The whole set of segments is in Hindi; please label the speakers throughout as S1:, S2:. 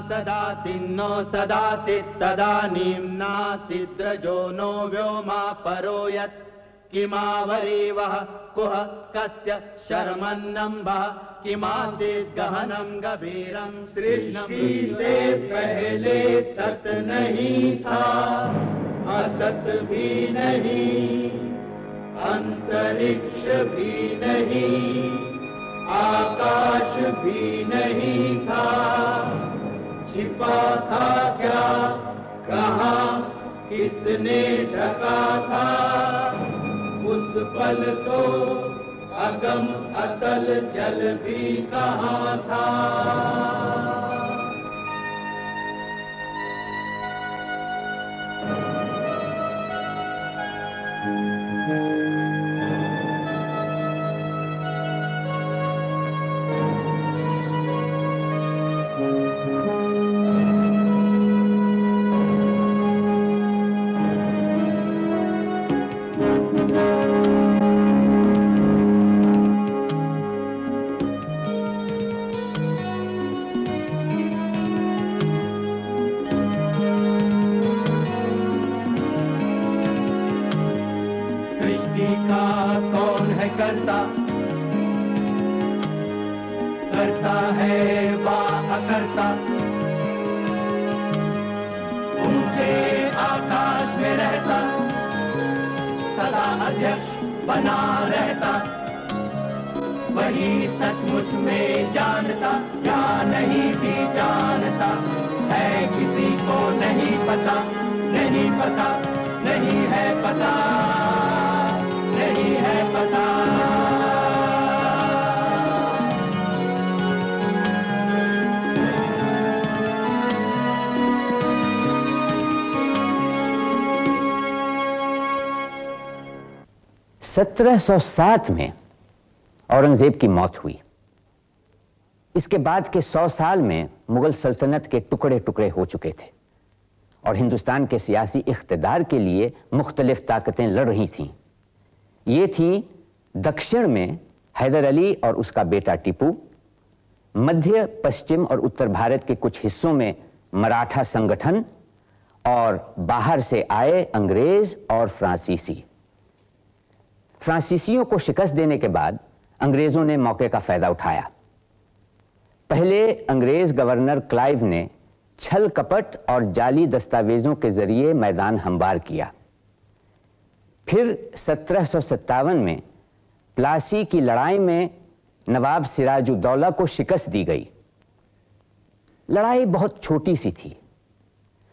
S1: सदासिन्नो सदासित्तदानीं नासिद्रजो नो व्योमा परो यत् किमावरीवः कुह कस्य शर्मन्नम्भः किमासीत् गहनं गभीरं सृष्टि से पहले सत नहीं था, असत भी नहीं, अंतरिक्ष भी नहीं, आकाश भी नहीं था, छिपा था क्या, कहाँ, किसने ढका था, उस पल तो अगम अतल जल भी कहाँ था। करता है वा अकर्ता, ऊंचे आकाश में रहता, सदा अध्यक्ष बना रहता, वही सचमुच में जानता या नहीं भी जानता है, किसी को नहीं पता, नहीं पता, नहीं है पता, नहीं है पता।
S2: (1707) में औरंगजेब की मौत हुई। इसके बाद के 100 साल में मुगल सल्तनत के टुकड़े टुकड़े हो चुके थे और हिंदुस्तान के सियासी इख्तिदार के लिए मुख्तलिफ ताकतें लड़ रही थीं। ये थी दक्षिण में हैदर अली और उसका बेटा टीपू, मध्य, पश्चिम और उत्तर भारत के कुछ हिस्सों में मराठा संगठन और बाहर से आए अंग्रेज और फ्रांसीसी। फ्रांसीसियों को शिकस्त देने के बाद अंग्रेजों ने मौके का फायदा उठाया। पहले अंग्रेज गवर्नर क्लाइव ने छल कपट और जाली दस्तावेजों के जरिए मैदान हमवार किया। फिर 1757 में प्लासी की लड़ाई में नवाब सिराजुद्दौला को शिकस्त दी गई। लड़ाई बहुत छोटी सी थी,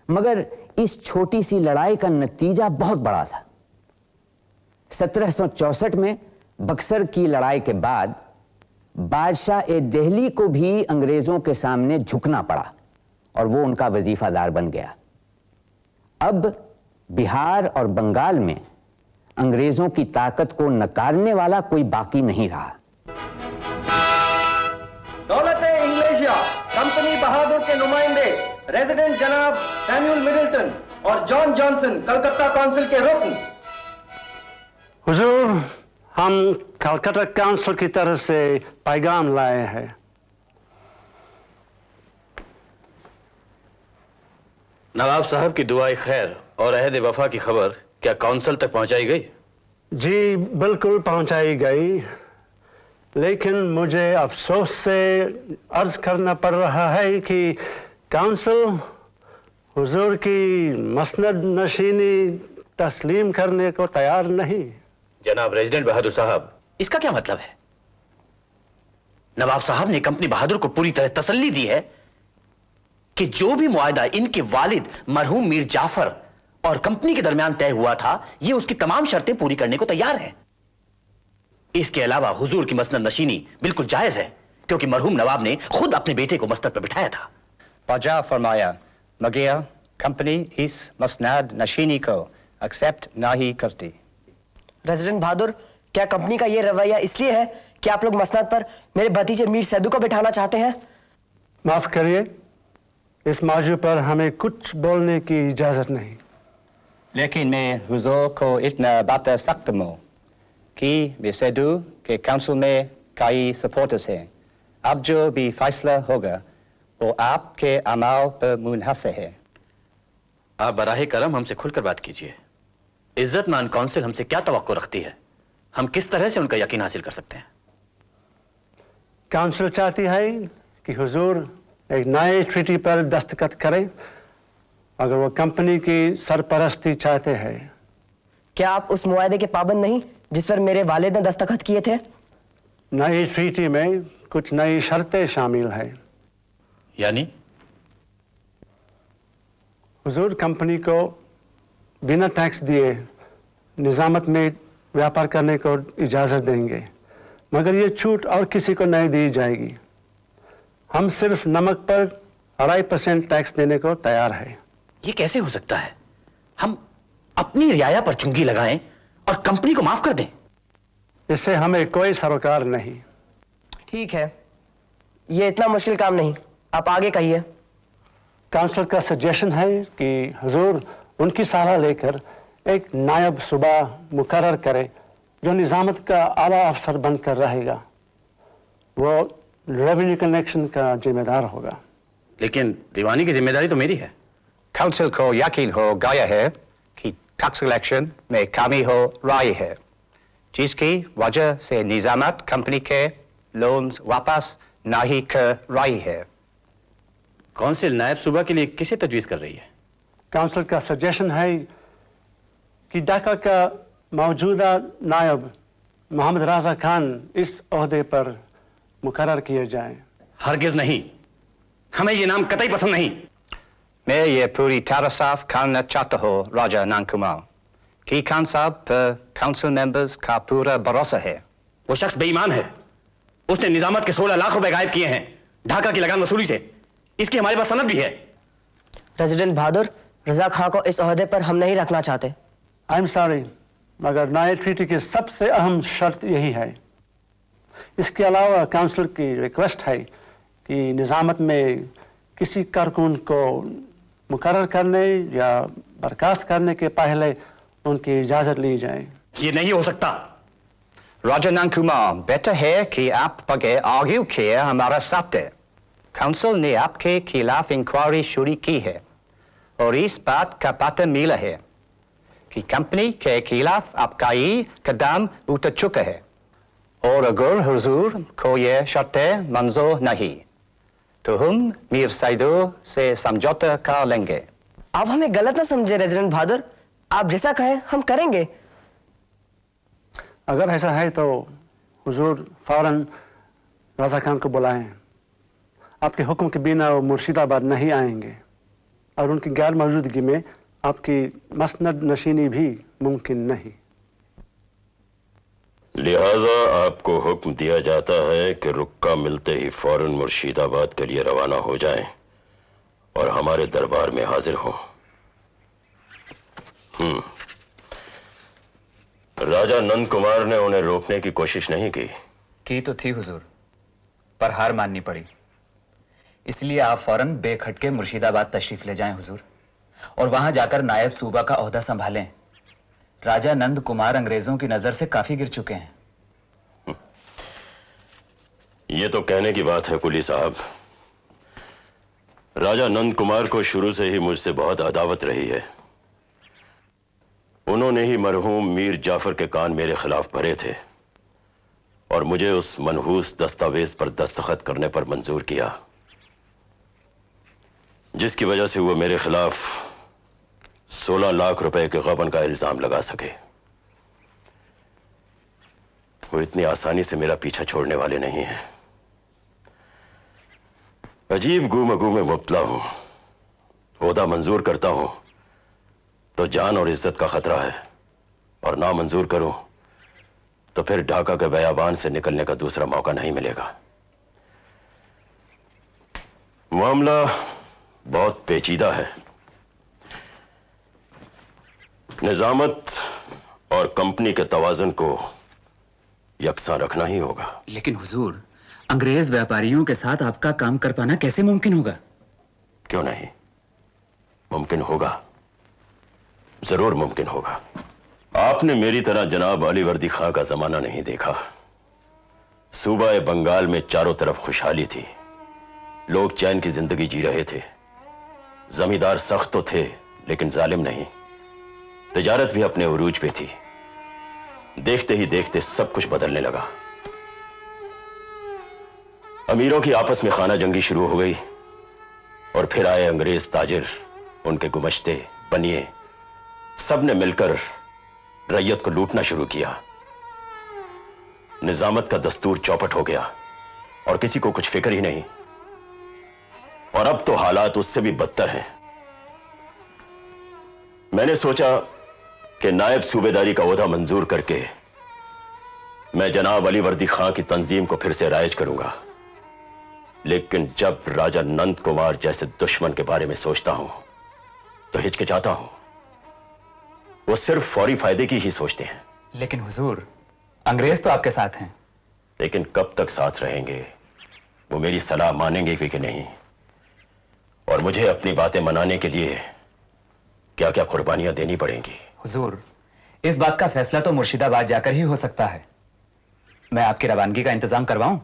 S2: मगर इस छोटी सी लड़ाई का नतीजा बहुत बड़ा था। 1764 में बक्सर की लड़ाई के बाद बादशाह-ए-दिल्ली को भी अंग्रेजों के सामने झुकना पड़ा और वो उनका वजीफादार बन गया। अब बिहार और बंगाल में अंग्रेजों की ताकत को नकारने वाला कोई बाकी नहीं रहा।
S3: दौलत-ए-इंग्लेशिया कंपनी बहादुर के नुमाइंदे रेजिडेंट जनाब सैमुअल मिडिल्टन और जॉन जॉनसन कलकत्ता काउंसिल के रुकन।
S4: हुजूर, हम कलकत्ता काउंसिल की तरफ से पैगाम लाए हैं।
S5: नवाब साहब की दुआए खैर और अहद वफा की खबर क्या काउंसिल तक पहुंचाई गई?
S4: जी बिल्कुल पहुंचाई गई, लेकिन मुझे अफसोस से अर्ज करना पड़ रहा है कि काउंसिल हुजूर की मसनद नशीनी तस्लीम करने को तैयार नहीं।
S5: जनाब रेजिडेंट बहादुर साहब, इसका क्या मतलब है? नवाब साहब ने कंपनी बहादुर को पूरी तरह तसल्ली दी है कि जो भी मुआहदा इनके वालिद मरहूम मीर जाफर और कंपनी के दरमियान तय हुआ था, ये उसकी तमाम शर्तें पूरी करने को तैयार है। इसके अलावा हुजूर की मसनद नशीनी बिल्कुल जायज है, क्योंकि मरहूम नवाब ने खुद अपने बेटे को मसनद पर बिठाया था।
S6: बाजा फरमाया, मगर कंपनी इस मसनद नशीनी को एक्सेप्ट नहीं करती।
S7: रेजिडेंट बहादुर, क्या कंपनी का यह रवैया इसलिए है कि आप लोग मसनद पर मेरे भतीजे मीर सैदू को बिठाना चाहते हैं?
S4: माफ करिए, इस मौजू पर हमें कुछ बोलने की इजाजत नहीं।
S6: लेकिन मैं हुजूर को इतना बता सकता हूँ कि मीर सैदू के काउंसिल में कई सपोर्टर्स हैं। अब जो भी फैसला होगा वो आपके अमाल पर मुनहसर है।
S5: आप बराहे करम हमसे खुलकर बात कीजिए। इज्जतमान काउंसिल हमसे क्या तवक्को रखती है? हम किस तरह से उनका यकीन हासिल कर सकते हैं?
S4: काउंसिल चाहती है कि हुजूर एक नए ट्रीटी पर दस्तखत करें अगर वो कंपनी की सरपरस्ती चाहते हैं।
S7: क्या आप उस मुआहदे के पाबंद नहीं जिस पर मेरे वालिद ने दस्तखत किए थे?
S4: नई ट्रीटी में कुछ नई शर्तें शामिल हैं।
S5: यानी?
S4: हुजूर कंपनी को बिना टैक्स दिए निजामत में व्यापार करने को इजाजत देंगे, मगर ये छूट और किसी को नहीं दी जाएगी। हम सिर्फ नमक पर 2.5% टैक्स देने को तैयार है।
S5: ये कैसे हो सकता है? हम अपनी रियाया पर चुंगी लगाएं और कंपनी को माफ कर दें?
S4: इससे हमें कोई सरोकार नहीं।
S7: ठीक है, ये इतना मुश्किल काम नहीं, आप आगे कहिए।
S4: काउंसिल का सजेशन है कि हुजूर उनकी सलाह लेकर एक नायब सूबा मुकर्रर करे जो निजामत का आला अफसर बनकर रहेगा। वो रेवेन्यू कलेक्शन का जिम्मेदार होगा।
S5: लेकिन दीवानी की जिम्मेदारी तो मेरी है।
S6: काउंसिल को यकीन हो गया है कि टैक्स कलेक्शन में कमी हो रही है, जिसकी वजह से निजामत कंपनी के लोन्स वापस नहीं कर रही है।
S5: काउंसिल नायब सूबा के लिए किसे तजवीज कर रही है?
S4: काउंसिल का सजेशन है कि ढाका का मौजूदा नायब मोहम्मद राजा खान इस ओहदे पर मुकर्रर किए जाएं।
S5: हरगिज नहीं, हमें ये नाम कतई पसंद नहीं।
S6: मैं ये पूरी तरह साफ करना चाहता हूँ राजा नंदकुमार कि खान साहब पर काउंसिल मेंबर्स का पूरा भरोसा है।
S5: वो शख्स बेईमान है। उसने निजामत के 16 लाख रुपए गायब किए हैं ढाका की लगान वसूली से। इसकी हमारे पास सनद भी है।
S7: रेजिडेंट बहादुर, रजा खां को इस ओहदे पर हम नहीं रखना चाहते।
S4: आई एम सॉरी, मगर नए ट्रीटी की सबसे अहम शर्त यही है। इसके अलावा काउंसिल की रिक्वेस्ट है कि निजामत में किसी कारकुन को मुकर्रर करने या बर्खास्त करने के पहले उनकी इजाजत ली जाए।
S5: ये नहीं हो सकता।
S6: राजा नंदकुमार, बेटर है कि आप बगैर आर्ग्यू किए हमारा साथ है। काउंसिल ने आपके खिलाफ इंक्वायरी शुरू की है और इस बात का पता मिला है कि कंपनी के खिलाफ आपका ही कदम उठा चुका है, और अगर हुजूर को ये शर्तें मंजूर नहीं तो हम मीर सैदू से समझौता कर लेंगे।
S7: आप हमें गलत ना समझे रेजिडेंट बहादुर, आप जैसा कहें हम करेंगे।
S4: अगर ऐसा है तो हुजूर फौरन राजा खान को बुलाएं। आपके हुक्म के बिना वो मुर्शिदाबाद नहीं आएंगे और उनकी गैर मौजूदगी में आपकी मसनद नशीनी भी मुमकिन नहीं।
S8: लिहाजा आपको हुक्म दिया जाता है कि रुक्का मिलते ही फौरन मुर्शिदाबाद के लिए रवाना हो जाएं और हमारे दरबार में हाजिर हों। राजा नंद कुमार ने उन्हें रोकने की कोशिश नहीं की
S9: तो थी हुजूर, पर हार माननी पड़ी। इसलिए आप फौरन बेखटके मुर्शिदाबाद तशरीफ ले जाएं हुजूर, और वहां जाकर नायब सूबा का ओहदा संभालें। राजा नंद कुमार अंग्रेजों की नजर से काफी गिर चुके हैं।
S8: ये तो कहने की बात है कुली साहब। राजा नंद कुमार को शुरू से ही मुझसे बहुत अदावत रही है। उन्होंने ही मरहूम मीर जाफर के कान मेरे खिलाफ भरे थे और मुझे उस मनहूस दस्तावेज पर दस्तखत करने पर मंजूर किया, जिसकी वजह से वो मेरे खिलाफ 16 लाख रुपए के गबन का इल्जाम लगा सके। वो इतनी आसानी से मेरा पीछा छोड़ने वाले नहीं हैं। अजीब गुमगू में मुब्तला हूं। ओहदा मंजूर करता हूं तो जान और इज्जत का खतरा है, और ना मंजूर करूं तो फिर ढाका के बयाबान से निकलने का दूसरा मौका नहीं मिलेगा। मामला बहुत पेचीदा है। निजामत और कंपनी के तवाज़ुन को यकसा रखना ही होगा।
S9: लेकिन हुजूर, अंग्रेज व्यापारियों के साथ आपका काम कर पाना कैसे मुमकिन होगा?
S8: क्यों नहीं, मुमकिन होगा, जरूर मुमकिन होगा। आपने मेरी तरह जनाब अली वर्दी खां का जमाना नहीं देखा। सूबा बंगाल में चारों तरफ खुशहाली थी, लोग चैन की जिंदगी जी रहे थे। जमींदार सख्त तो थे लेकिन जालिम नहीं। तिजारत भी अपने उरूज पे थी। देखते ही देखते सब कुछ बदलने लगा। अमीरों की आपस में खाना जंगी शुरू हो गई और फिर आए अंग्रेज ताजिर, उनके गुमश्ते बनिए, सबने मिलकर रैयत को लूटना शुरू किया। निजामत का दस्तूर चौपट हो गया और किसी को कुछ फिक्र ही नहीं। और अब तो हालात उससे भी बदतर हैं। मैंने सोचा कि नायब सूबेदारी का ओहदा मंजूर करके मैं जनाब अली वर्दी खां की तंजीम को फिर से राइज करूंगा, लेकिन जब राजा नंद कुमार जैसे दुश्मन के बारे में सोचता हूं तो हिचकिचाता हूं। वो सिर्फ फौरी फायदे की ही सोचते हैं।
S9: लेकिन हुजूर, अंग्रेज तो आपके साथ हैं।
S8: लेकिन कब तक साथ रहेंगे? वो मेरी सलाह मानेंगे भी कि नहीं? और मुझे अपनी बातें मनाने के लिए क्या क्या कुर्बानियां देनी पड़ेंगी?
S9: हुजूर, इस बात का फैसला तो मुर्शिदाबाद जाकर ही हो सकता है। मैं आपकी रवानगी का इंतजाम करवाऊं?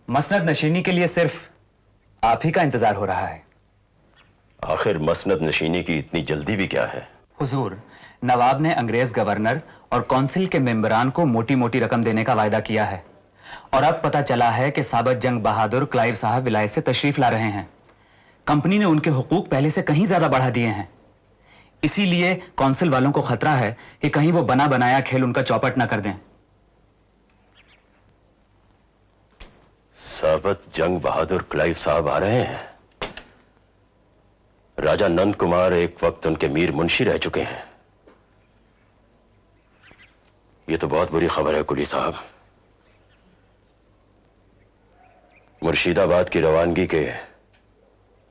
S9: मसनद नशीनी के लिए सिर्फ आप ही का इंतजार हो रहा है।
S8: आखिर मसनद नशीनी की इतनी जल्दी भी क्या है?
S9: हुजूर, नवाब ने अंग्रेज गवर्नर और काउंसिल के मेंबरान को मोटी मोटी रकम देने का वायदा किया है और अब पता चला है कि साबत जंग बहादुर क्लाइव साहब विलायत से तशरीफ ला रहे हैं। कंपनी ने उनके हुकूक पहले से कहीं ज्यादा बढ़ा दिए हैं। इसीलिए काउंसिल वालों को खतरा है कि कहीं वो बना बनाया खेल उनका चौपट ना कर दें।
S8: साबत जंग बहादुर क्लाइव साहब आ रहे हैं। राजा नंद कुमार एक वक्त उनके मीर मुंशी रह चुके हैं। ये तो बहुत बुरी खबर है कुली साहब। मुर्शिदाबाद की रवानगी के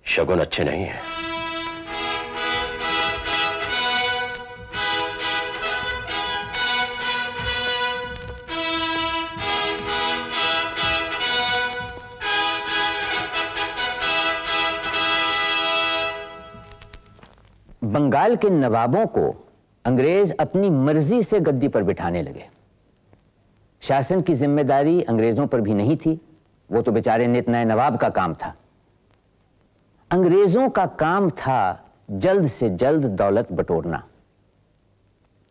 S8: शगुन अच्छे नहीं हैं।
S2: बंगाल के नवाबों को अंग्रेज अपनी मर्जी से गद्दी पर बिठाने लगे। शासन की जिम्मेदारी अंग्रेजों पर भी नहीं थी, वो तो बेचारे नित नए नवाब का काम था। अंग्रेजों का काम था जल्द से जल्द दौलत बटोरना।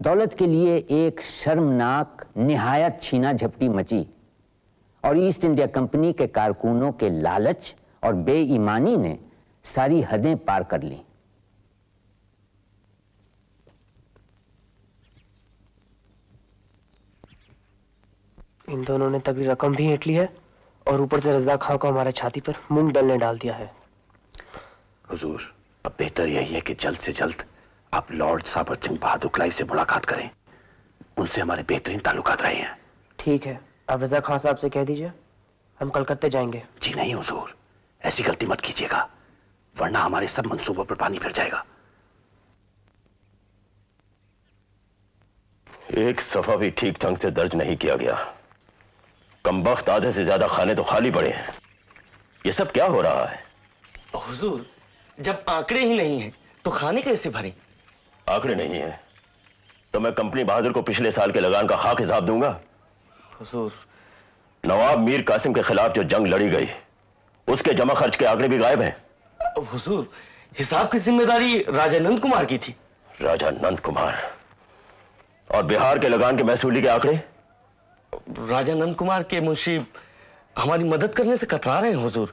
S2: दौलत के लिए एक शर्मनाक निहायत छीना झपटी मची और ईस्ट इंडिया कंपनी के कारकुनों के लालच और बेईमानी ने सारी हदें पार कर ली।
S7: इन दोनों ने तभी रकम भी ऐंठ ली है और ऊपर से रज़ा खां को हमारे छाती पर मूंग डलने डाल दिया है।
S8: हुजूर, अब बेहतर यही है कि जल्द से जल्द आप लॉर्ड साबत जंग बहादुर क्लाइव से मुलाकात करें। उनसे हमारे बेहतरीन ताल्लुकात रहे हैं।
S7: ठीक है, आप रज़ा खां साहब से कह दीजिए हम कलकत्ते जाएंगे।
S8: जी नहीं हुजूर, ऐसी गलती मत कीजिएगा, वरना हमारे सब मंसूबों पर पानी फिर जाएगा। एक सफा भी ठीक ढंग से दर्ज नहीं किया गया। कमबख्त आधे से ज्यादा खाने तो खाली पड़े हैं। ये सब क्या हो रहा है?
S10: हुजूर, जब आंकड़े ही नहीं हैं तो खाने कैसे भरें?
S8: आंकड़े नहीं है तो मैं कंपनी बहादुर को पिछले साल के लगान का खाक हिसाब दूंगा।
S10: हुजूर,
S8: नवाब मीर कासिम के खिलाफ जो जंग लड़ी गई उसके जमा खर्च के आंकड़े भी गायब हैं।
S10: हुजूर, हिसाब की जिम्मेदारी राजा नंद कुमार की थी।
S8: राजा नंद कुमार? और बिहार के लगान के महसूली के आंकड़े?
S10: राजा नंद कुमार के मुंशी हमारी मदद करने से कतरा रहे हैं हुजूर।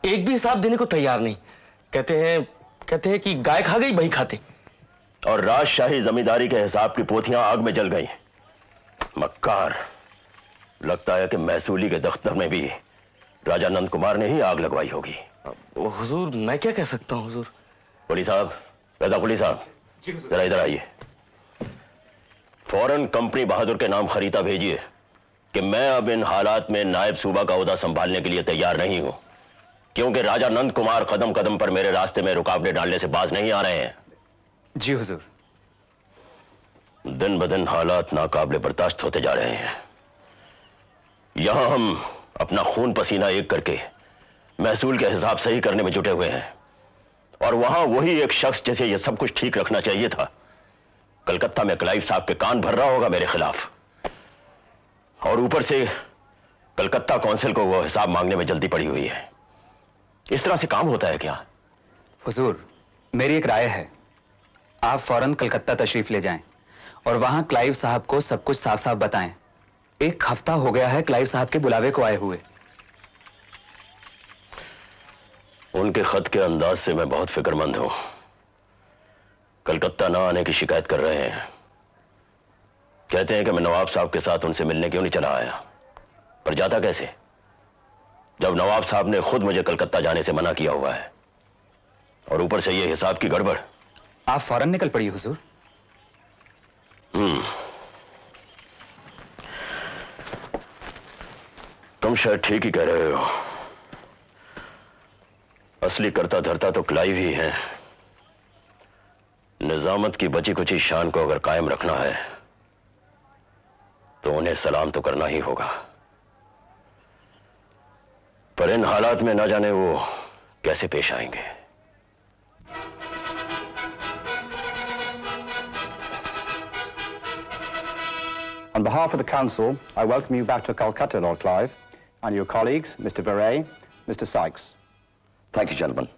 S10: एक भी हिसाब देने को तैयार नहीं। कहते हैं कि गाय खा गई बही खाते।
S8: और राजशाही जमींदारी के हिसाब की पोथियां आग में जल गई। मक्कार, लगता है कि महसूली के दफ्तर में भी राजा नंद कुमार ने ही आग लगवाई होगी।
S10: हुजूर, मैं क्या कह सकता हूं हुजूर।
S8: कुली साहब, रजा कुली साहब, जरा इधर आइए। फौरन कंपनी बहादुर के नाम खरीदा भेजिए कि मैं अब इन हालात में नायब सूबा का ओहदा संभालने के लिए तैयार नहीं हूं, क्योंकि राजा नंद कुमार कदम कदम पर मेरे रास्ते में रुकावटें डालने से बाज नहीं आ रहे हैं।
S9: जी हुजूर।
S8: दिन ब दिन हालात नाकाबिले बर्दाश्त होते जा रहे हैं। यहां हम अपना खून पसीना एक करके महसूल के हिसाब सही करने में जुटे हुए हैं और वहां वही एक शख्स जिसे यह सब कुछ ठीक रखना चाहिए था कलकत्ता में क्लाइव साहब के कान भर रहा होगा मेरे खिलाफ। और ऊपर से कलकत्ता काउंसिल को वो हिसाब मांगने में जल्दी पड़ी हुई है। इस तरह से काम होता है क्या?
S9: हुजूर, मेरी एक राय है, आप फौरन कलकत्ता तशरीफ ले जाएं और वहां क्लाइव साहब को सब कुछ साफ साफ बताएं। एक हफ्ता हो गया है क्लाइव साहब के बुलावे को आए हुए।
S8: उनके खत के अंदाज से मैं बहुत फिक्रमंद हूं। कलकत्ता ना आने की शिकायत कर रहे हैं। कहते हैं कि मैं नवाब साहब के साथ उनसे मिलने क्यों नहीं चला आया। पर जाता कैसे, जब नवाब साहब ने खुद मुझे कलकत्ता जाने से मना किया हुआ है, और ऊपर से ये हिसाब की गड़बड़।
S9: आप फौरन निकल पड़िए हुजूर।
S8: तुम शायद ठीक ही कह रहे हो। असली करता धरता तो क्लाइव ही है। निजामत की बची कुची शान को अगर कायम रखना है तो उन्हें सलाम तो करना ही होगा। पर इन हालात में ना जाने वो कैसे पेश आएंगे।
S6: On behalf of the Council, I welcome you back to Calcutta, Lord Clive, and your colleagues, Mr. Verrey, Mr. Sykes.
S3: Thank you, gentlemen.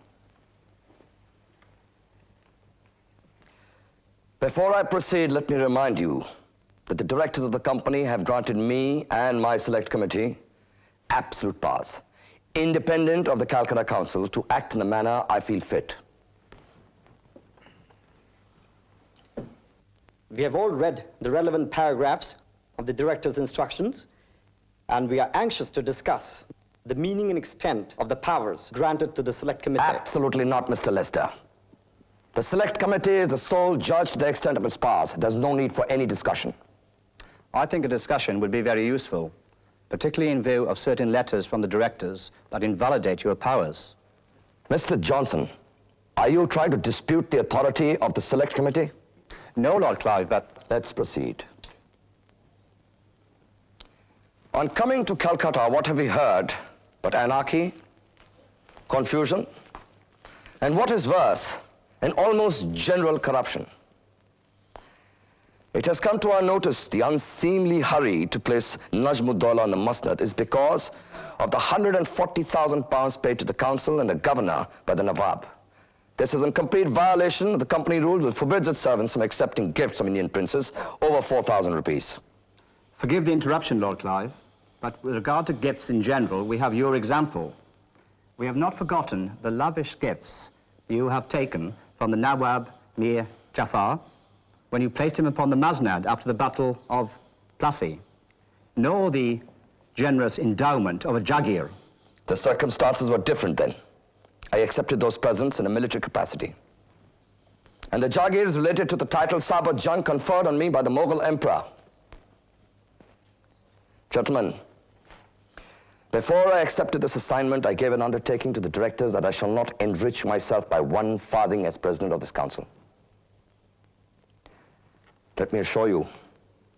S3: Before I proceed, let me remind you that the directors of the company have granted me and my select committee absolute powers, independent of the Calcutta Council, to act in the manner I feel fit.
S11: We have all read the relevant paragraphs of the director's instructions, and we are anxious to discuss the meaning and extent of the powers granted to the Select Committee.
S3: Absolutely not, Mr. Lester. The Select Committee is the sole judge to the extent of its powers. There's no need for any discussion.
S6: I think a discussion would be very useful, particularly in view of certain letters from the directors that invalidate your powers.
S3: Mr. Johnson, are you trying to dispute the authority of the Select Committee?
S6: No, Lord Clive, but...
S3: Let's proceed. On coming to Calcutta, what have we heard but anarchy, confusion, and what is worse, an almost general corruption? It has come to our notice the unseemly hurry to place Najmuddaulah on the Musnad is because of the £140,000 paid to the council and the governor by the Nawab. This is in complete violation of the company rules which forbids its servants from accepting gifts from Indian princes over 4,000 rupees.
S6: Forgive the interruption, Lord Clive, but with regard to gifts in general, we have your example. We have not forgotten the lavish gifts you have taken from the Nawab Mir Jafar when you placed him upon the Musnad after the Battle of Plassey, nor the generous endowment of a Jaghir.
S3: The circumstances were different then. I accepted those presents in a military capacity. And the Jaghir is related to the title Sabat Jung conferred on me by the Mughal Emperor. Gentlemen, before I accepted this assignment, I gave an undertaking to the directors that I shall not enrich myself by one farthing as president of this council. Let me assure you,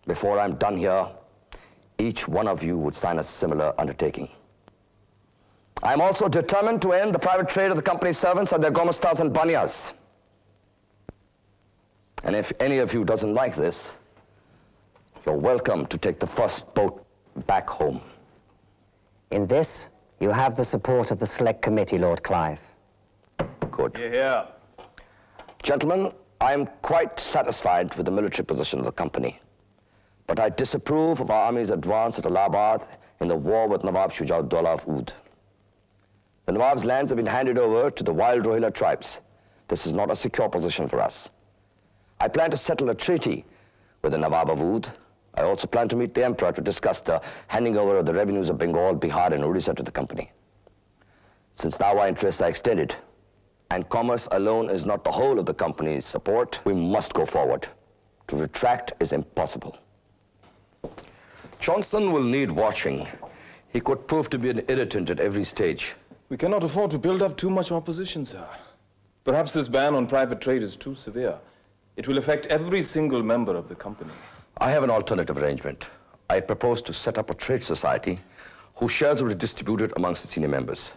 S3: before I'm done here, each one of you would sign a similar undertaking. I'm also determined to end the private trade of the company's servants and their gomastas and banyas. And if any of you doesn't like this, you're welcome to take the first boat back home.
S11: In this, you have the support of the Select Committee, Lord Clive.
S3: Good.
S8: Yeah.
S3: Gentlemen, I'm quite satisfied with the military position of the company. But I disapprove of our army's advance at Allahabad in the war with Nawab Shujauddaulah of Oud. The Nawab's lands have been handed over to the wild Rohilla tribes. This is not a secure position for us. I plan to settle a treaty with the Nawab of Oud. I also plan to meet the Emperor to discuss the handing over of the revenues of Bengal, Bihar, and Odisha to the company. Since now our interests are extended, and commerce alone is not the whole of the company's support, we must go forward. To retract is impossible. Johnson will need watching. He could prove to be an irritant at every stage.
S12: We cannot afford to build up too much opposition, sir. Perhaps this ban on private trade is too severe. It will affect every single member of the company.
S3: I have an alternative arrangement. I propose to set up a trade society whose shares will be distributed amongst the senior members.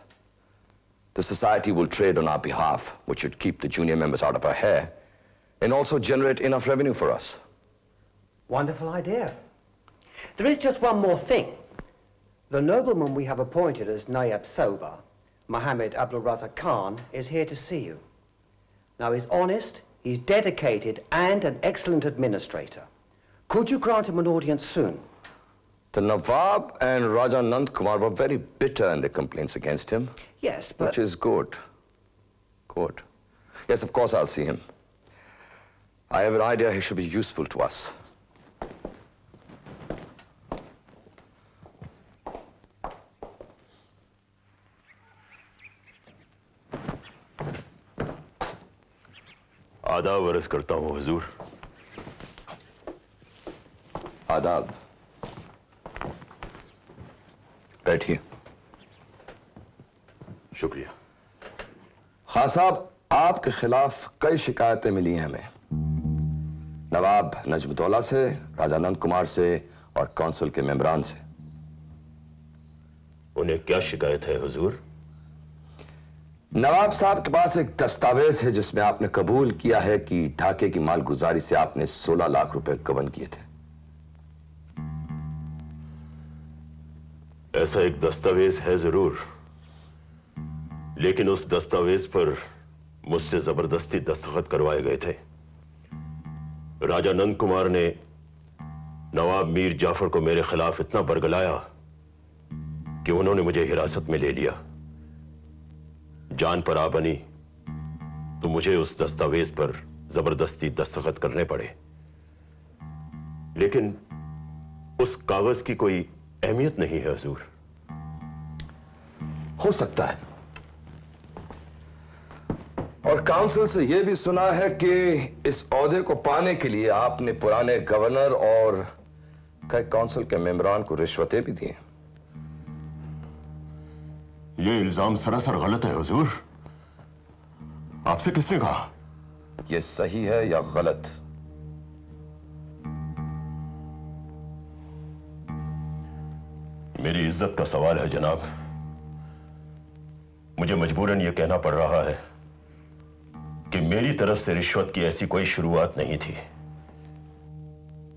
S3: The society will trade on our behalf, which should keep the junior members out of our hair, and also generate enough revenue for us.
S11: Wonderful idea. There is just one more thing. The nobleman we have appointed as Nayab Soba
S13: Mohammed Abdul Raza Khan, is here to see you. Now, he's honest, he's dedicated, and an excellent administrator. Could you grant him an audience soon?
S3: The Nawab and Raja Nand Kumar were very bitter in their complaints against him.
S13: Yes, but...
S3: Which is good. Good. Yes, of course I'll see him. I have an idea he should be useful to us.
S8: आदाब अर्ज करता हूं हुजूर।
S3: आदाब। बैठिए।
S8: शुक्रिया।
S3: खान साहब, आपके खिलाफ कई शिकायतें मिली हैं हमें, नवाब नजमुद्दौला से, राजा नंद कुमार से और काउंसिल के मेंबरान से।
S8: उन्हें क्या शिकायत है हुजूर?
S3: नवाब साहब के पास एक दस्तावेज है जिसमें आपने कबूल किया है कि ढाके की मालगुजारी से आपने 16 लाख रुपए गबन किए थे।
S8: ऐसा एक दस्तावेज है जरूर, लेकिन उस दस्तावेज पर मुझसे जबरदस्ती दस्तखत करवाए गए थे। राजा नंद कुमार ने नवाब मीर जाफर को मेरे खिलाफ इतना बरगलाया कि उन्होंने मुझे हिरासत में ले लिया। जान पर आ बनी तो मुझे उस दस्तावेज पर जबरदस्ती दस्तखत करने पड़े, लेकिन उस कागज की कोई अहमियत नहीं है हुजूर।
S3: हो सकता है। और काउंसिल से यह भी सुना है कि इस ओहदे को पाने के लिए आपने पुराने गवर्नर और कई काउंसिल के मेंबरान को रिश्वतें भी दी।
S8: ये इल्जाम सरासर गलत है हुजूर। आपसे किसने कहा?
S3: यह सही है या गलत?
S8: मेरी इज्जत का सवाल है जनाब। मुझे मजबूरन यह कहना पड़ रहा है कि मेरी तरफ से रिश्वत की ऐसी कोई शुरुआत नहीं थी।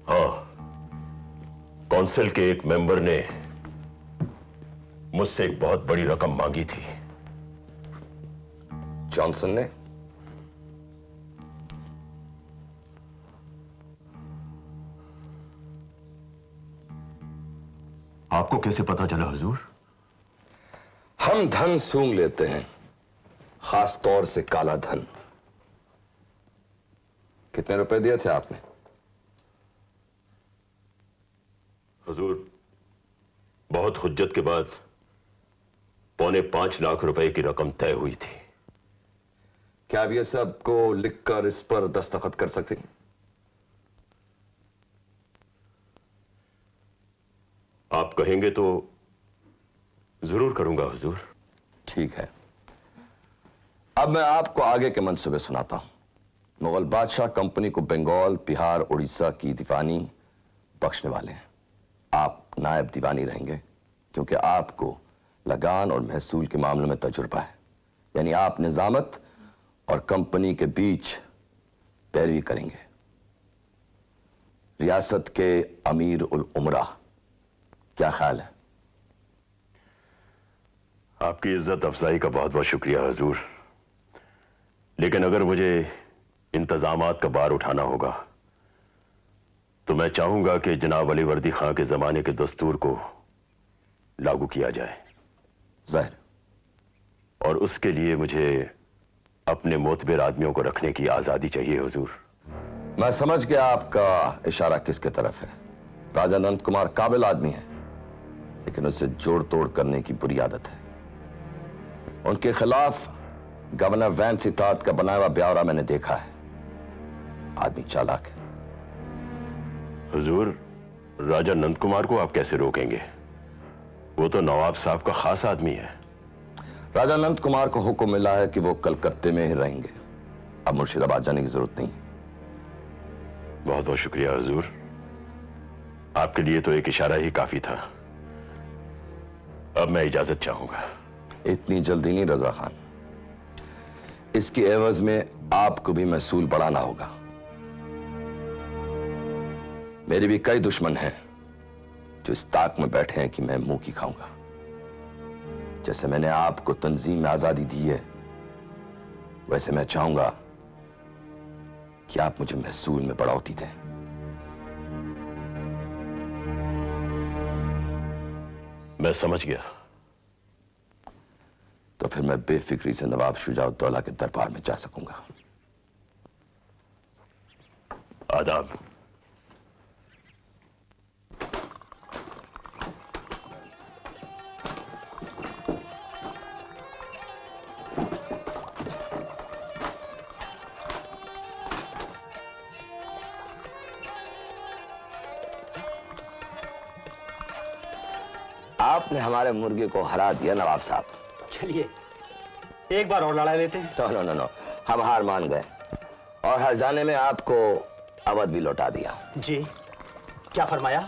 S8: हां, काउंसिल के एक मेंबर ने मुझसे एक बहुत बड़ी रकम मांगी थी।
S3: जॉनसन ने?
S8: आपको कैसे पता चला हुजूर?
S3: हम धन सूंघ लेते हैं, खास तौर से काला धन। कितने रुपए दिए थे आपने?
S8: हुजूर, बहुत हुज्जत के बाद 4.25 लाख रुपए की रकम तय हुई थी।
S3: क्या आप ये सब को लिखकर इस पर दस्तखत कर सकते हैं?
S8: आप कहेंगे तो जरूर करूंगा हुजूर।
S3: ठीक है। अब मैं आपको आगे के मंसूबे सुनाता हूं। मुगल बादशाह कंपनी को बंगाल, बिहार, उड़ीसा की दीवानी बख्शने वाले हैं। आप नायब दीवानी रहेंगे क्योंकि आपको लगान और महसूल के मामलों में तजुर्बा है। यानी आप निजामत और कंपनी के बीच पैरवी करेंगे। रियासत के अमीर उल उमरा, क्या ख्याल है?
S8: आपकी इज्जत अफजाई का बहुत बहुत शुक्रिया हुजूर, लेकिन अगर मुझे इंतजामात का बार उठाना होगा तो मैं चाहूंगा कि जनाब अली वर्दी खां के जमाने के दस्तूर को लागू किया जाए।
S3: जाहिर।
S8: और उसके लिए मुझे अपने मोतबर आदमियों को रखने की आजादी चाहिए हुजूर।
S3: मैं समझ गया आपका इशारा किसके तरफ है। राजा नंद कुमार काबिल आदमी है, लेकिन उससे जोड़ तोड़ करने की बुरी आदत है। उनके खिलाफ गवर्नर वैन सितार्थ का बनाया हुआ ब्यौरा मैंने देखा है। आदमी चालाक है।
S8: हुजूर, राजा नंद कुमार को आप कैसे रोकेंगे? वो तो नवाब साहब का खास आदमी है।
S3: राजा नंद कुमार को हुक्म मिला है कि वो कलकत्ते में ही रहेंगे। अब मुर्शिदाबाद जाने की जरूरत नहीं।
S8: बहुत बहुत शुक्रिया हुजूर, आपके लिए तो एक इशारा ही काफी था। अब मैं इजाजत चाहूंगा।
S3: इतनी जल्दी नहीं रजा खान, इसकी एवज में आपको भी महसूल बढ़ाना होगा। मेरे भी कई दुश्मन हैं जो इस ताक में बैठे हैं कि मैं मुंह की खाऊंगा। जैसे मैंने आपको तंजीम में आजादी दी है, वैसे मैं चाहूंगा कि आप मुझे महसूल में बढ़ोतरी दें।
S8: मैं समझ गया।
S3: तो फिर मैं बेफिक्री से नवाब शुजाउद्दौला के दरबार में जा सकूंगा।
S8: आदाब।
S3: आपने हमारे मुर्गे को हरा दिया नवाब साहब।
S11: चलिए एक बार और लड़ा लेते हैं।
S3: नो नो नो, हम हार मान गए और हर जाने में आपको अवध भी लौटा दिया।
S11: जी क्या फरमाया?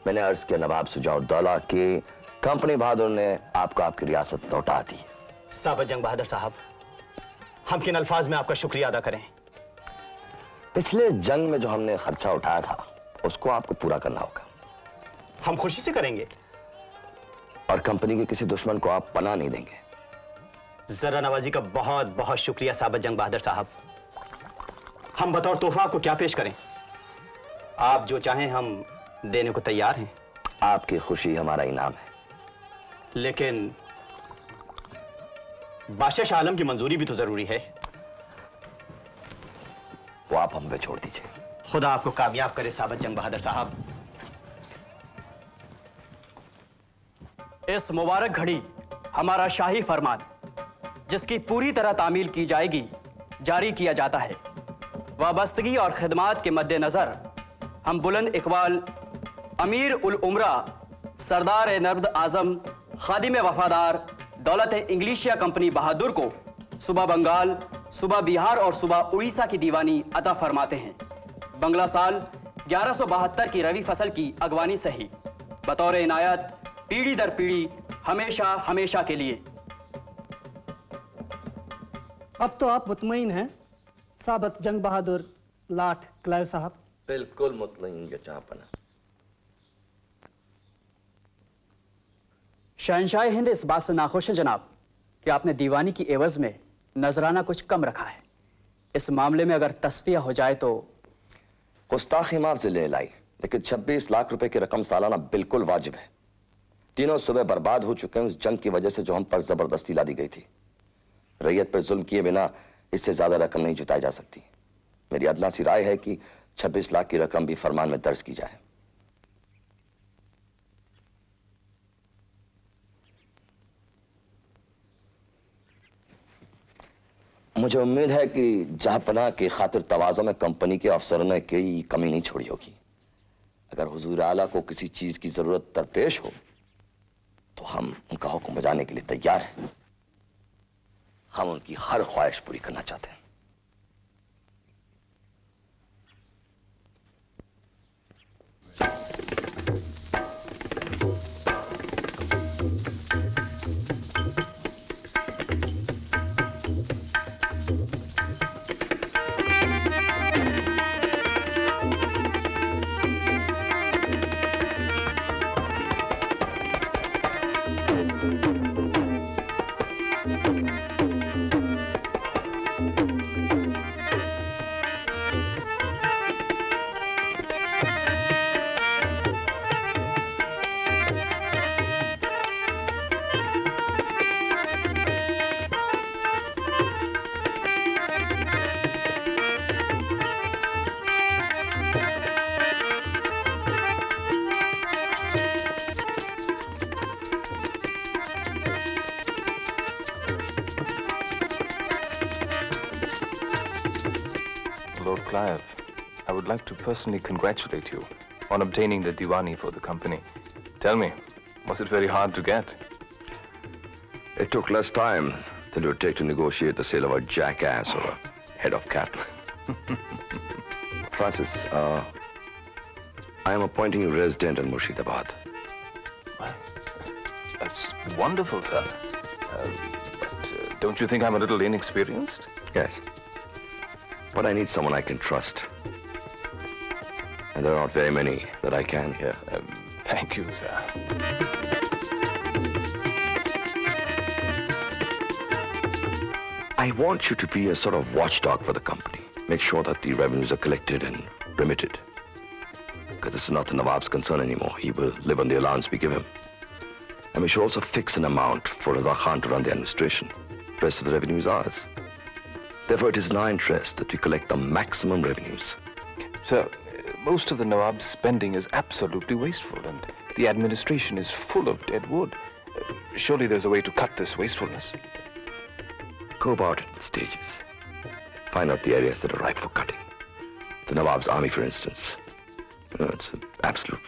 S3: मैंने अर्ज किया नवाब शुजाउद्दौला की कंपनी बहादुर ने आपको आपकी रियासत लौटा दी।
S11: साबत जंग बहादुर साहब, हम किन अल्फाज में आपका शुक्रिया अदा करें?
S3: पिछले जंग में जो हमने खर्चा उठाया था उसको आपको पूरा करना होगा।
S11: हम खुशी से करेंगे।
S3: और कंपनी के किसी दुश्मन को आप पनाह नहीं देंगे।
S11: जरा नवाजी का बहुत बहुत शुक्रिया साबत जंग बहादुर साहब। हम बतौर तोहफा आपको क्या पेश करें? आप जो चाहें हम देने को तैयार हैं।
S3: आपकी खुशी हमारा इनाम है।
S11: लेकिन बादशाह शाह आलम की मंजूरी भी तो जरूरी है।
S3: वो आप हम पे छोड़ दीजिए।
S11: खुदा आपको कामयाब करे साबत जंग बहादुर साहब।
S14: इस मुबारक घड़ी हमारा शाही फरमान, जिसकी पूरी तरह तामील की जाएगी, जारी किया जाता है। वाबस्तगी और खिदमात के मद्देनजर हम बुलंद इकबाल अमीर उल उमरा सरदार नर्द आजम खादिम वफादार दौलत इंग्लिशिया कंपनी बहादुर को सुबह बंगाल, सुबह बिहार और सुबह उड़ीसा की दीवानी अता फरमाते हैं। बंगला साल 1172 की रवि फसल की अगवानी से ही बतौर इनायत पीढ़ी दर पीढ़ी हमेशा हमेशा के लिए।
S15: अब तो आप मुतमईन हैं साबत जंग बहादुर लाट क्लाइव साहब?
S3: बिल्कुल मुतमईन के चाहपना।
S14: शहंशाह हिंद इस बात से नाखुश है जनाब कि आपने दीवानी की एवज में नजराना कुछ कम रखा है। इस मामले में अगर तस्फिया हो जाए तो।
S3: गुस्ताखी माफ से ले लाई, लेकिन 26 लाख रुपए की रकम सालाना बिल्कुल वाजिब है। तीनों सुबह बर्बाद हो चुके हैं उस जंग की वजह से जो हम पर जबरदस्ती लादी गई थी। रैयत पर जुल्म किए बिना इससे ज्यादा रकम नहीं जुटाई जा सकती। मेरी अदना सी राय है कि 26 लाख की रकम भी फरमान में दर्ज की जाए। मुझे उम्मीद है कि जहांपना की खातिर तवाज़ो में कंपनी के अफसरों ने कोई कमी नहीं छोड़ी होगी। अगर हुजूर आला को किसी चीज की जरूरत दरपेश हो तो हम उनका हुक्म बजाने के लिए तैयार हैं। हम उनकी हर ख्वाहिश पूरी करना चाहते हैं।
S12: Lord Clive, I would like to personally congratulate you on obtaining the Diwani for the company. Tell me, was it very hard to get?
S3: It took less time than it would take to negotiate the sale of a jackass or a head of cattle. Francis, I am appointing you resident in Murshidabad.
S12: That's wonderful, sir. But don't you think I'm a little inexperienced?
S3: Yes. But I need someone I can trust. And there are not very many that I can here.
S12: Thank you, sir.
S3: I want you to be a sort of watchdog for the company. Make sure that the revenues are collected and remitted. Because this is not the Nawab's concern anymore. He will live on the allowance we give him. And we should also fix an amount for Raza Khan to run the administration. The rest of the revenue is ours. Therefore, it is in our interest that we collect the maximum revenues.
S12: Sir, most of the Nawab's spending is absolutely wasteful, and the administration is full of dead wood. Surely there's a way to cut this wastefulness.
S3: Go about it in stages. Find out the areas that are ripe for cutting. The Nawab's army, for instance. It's an absolute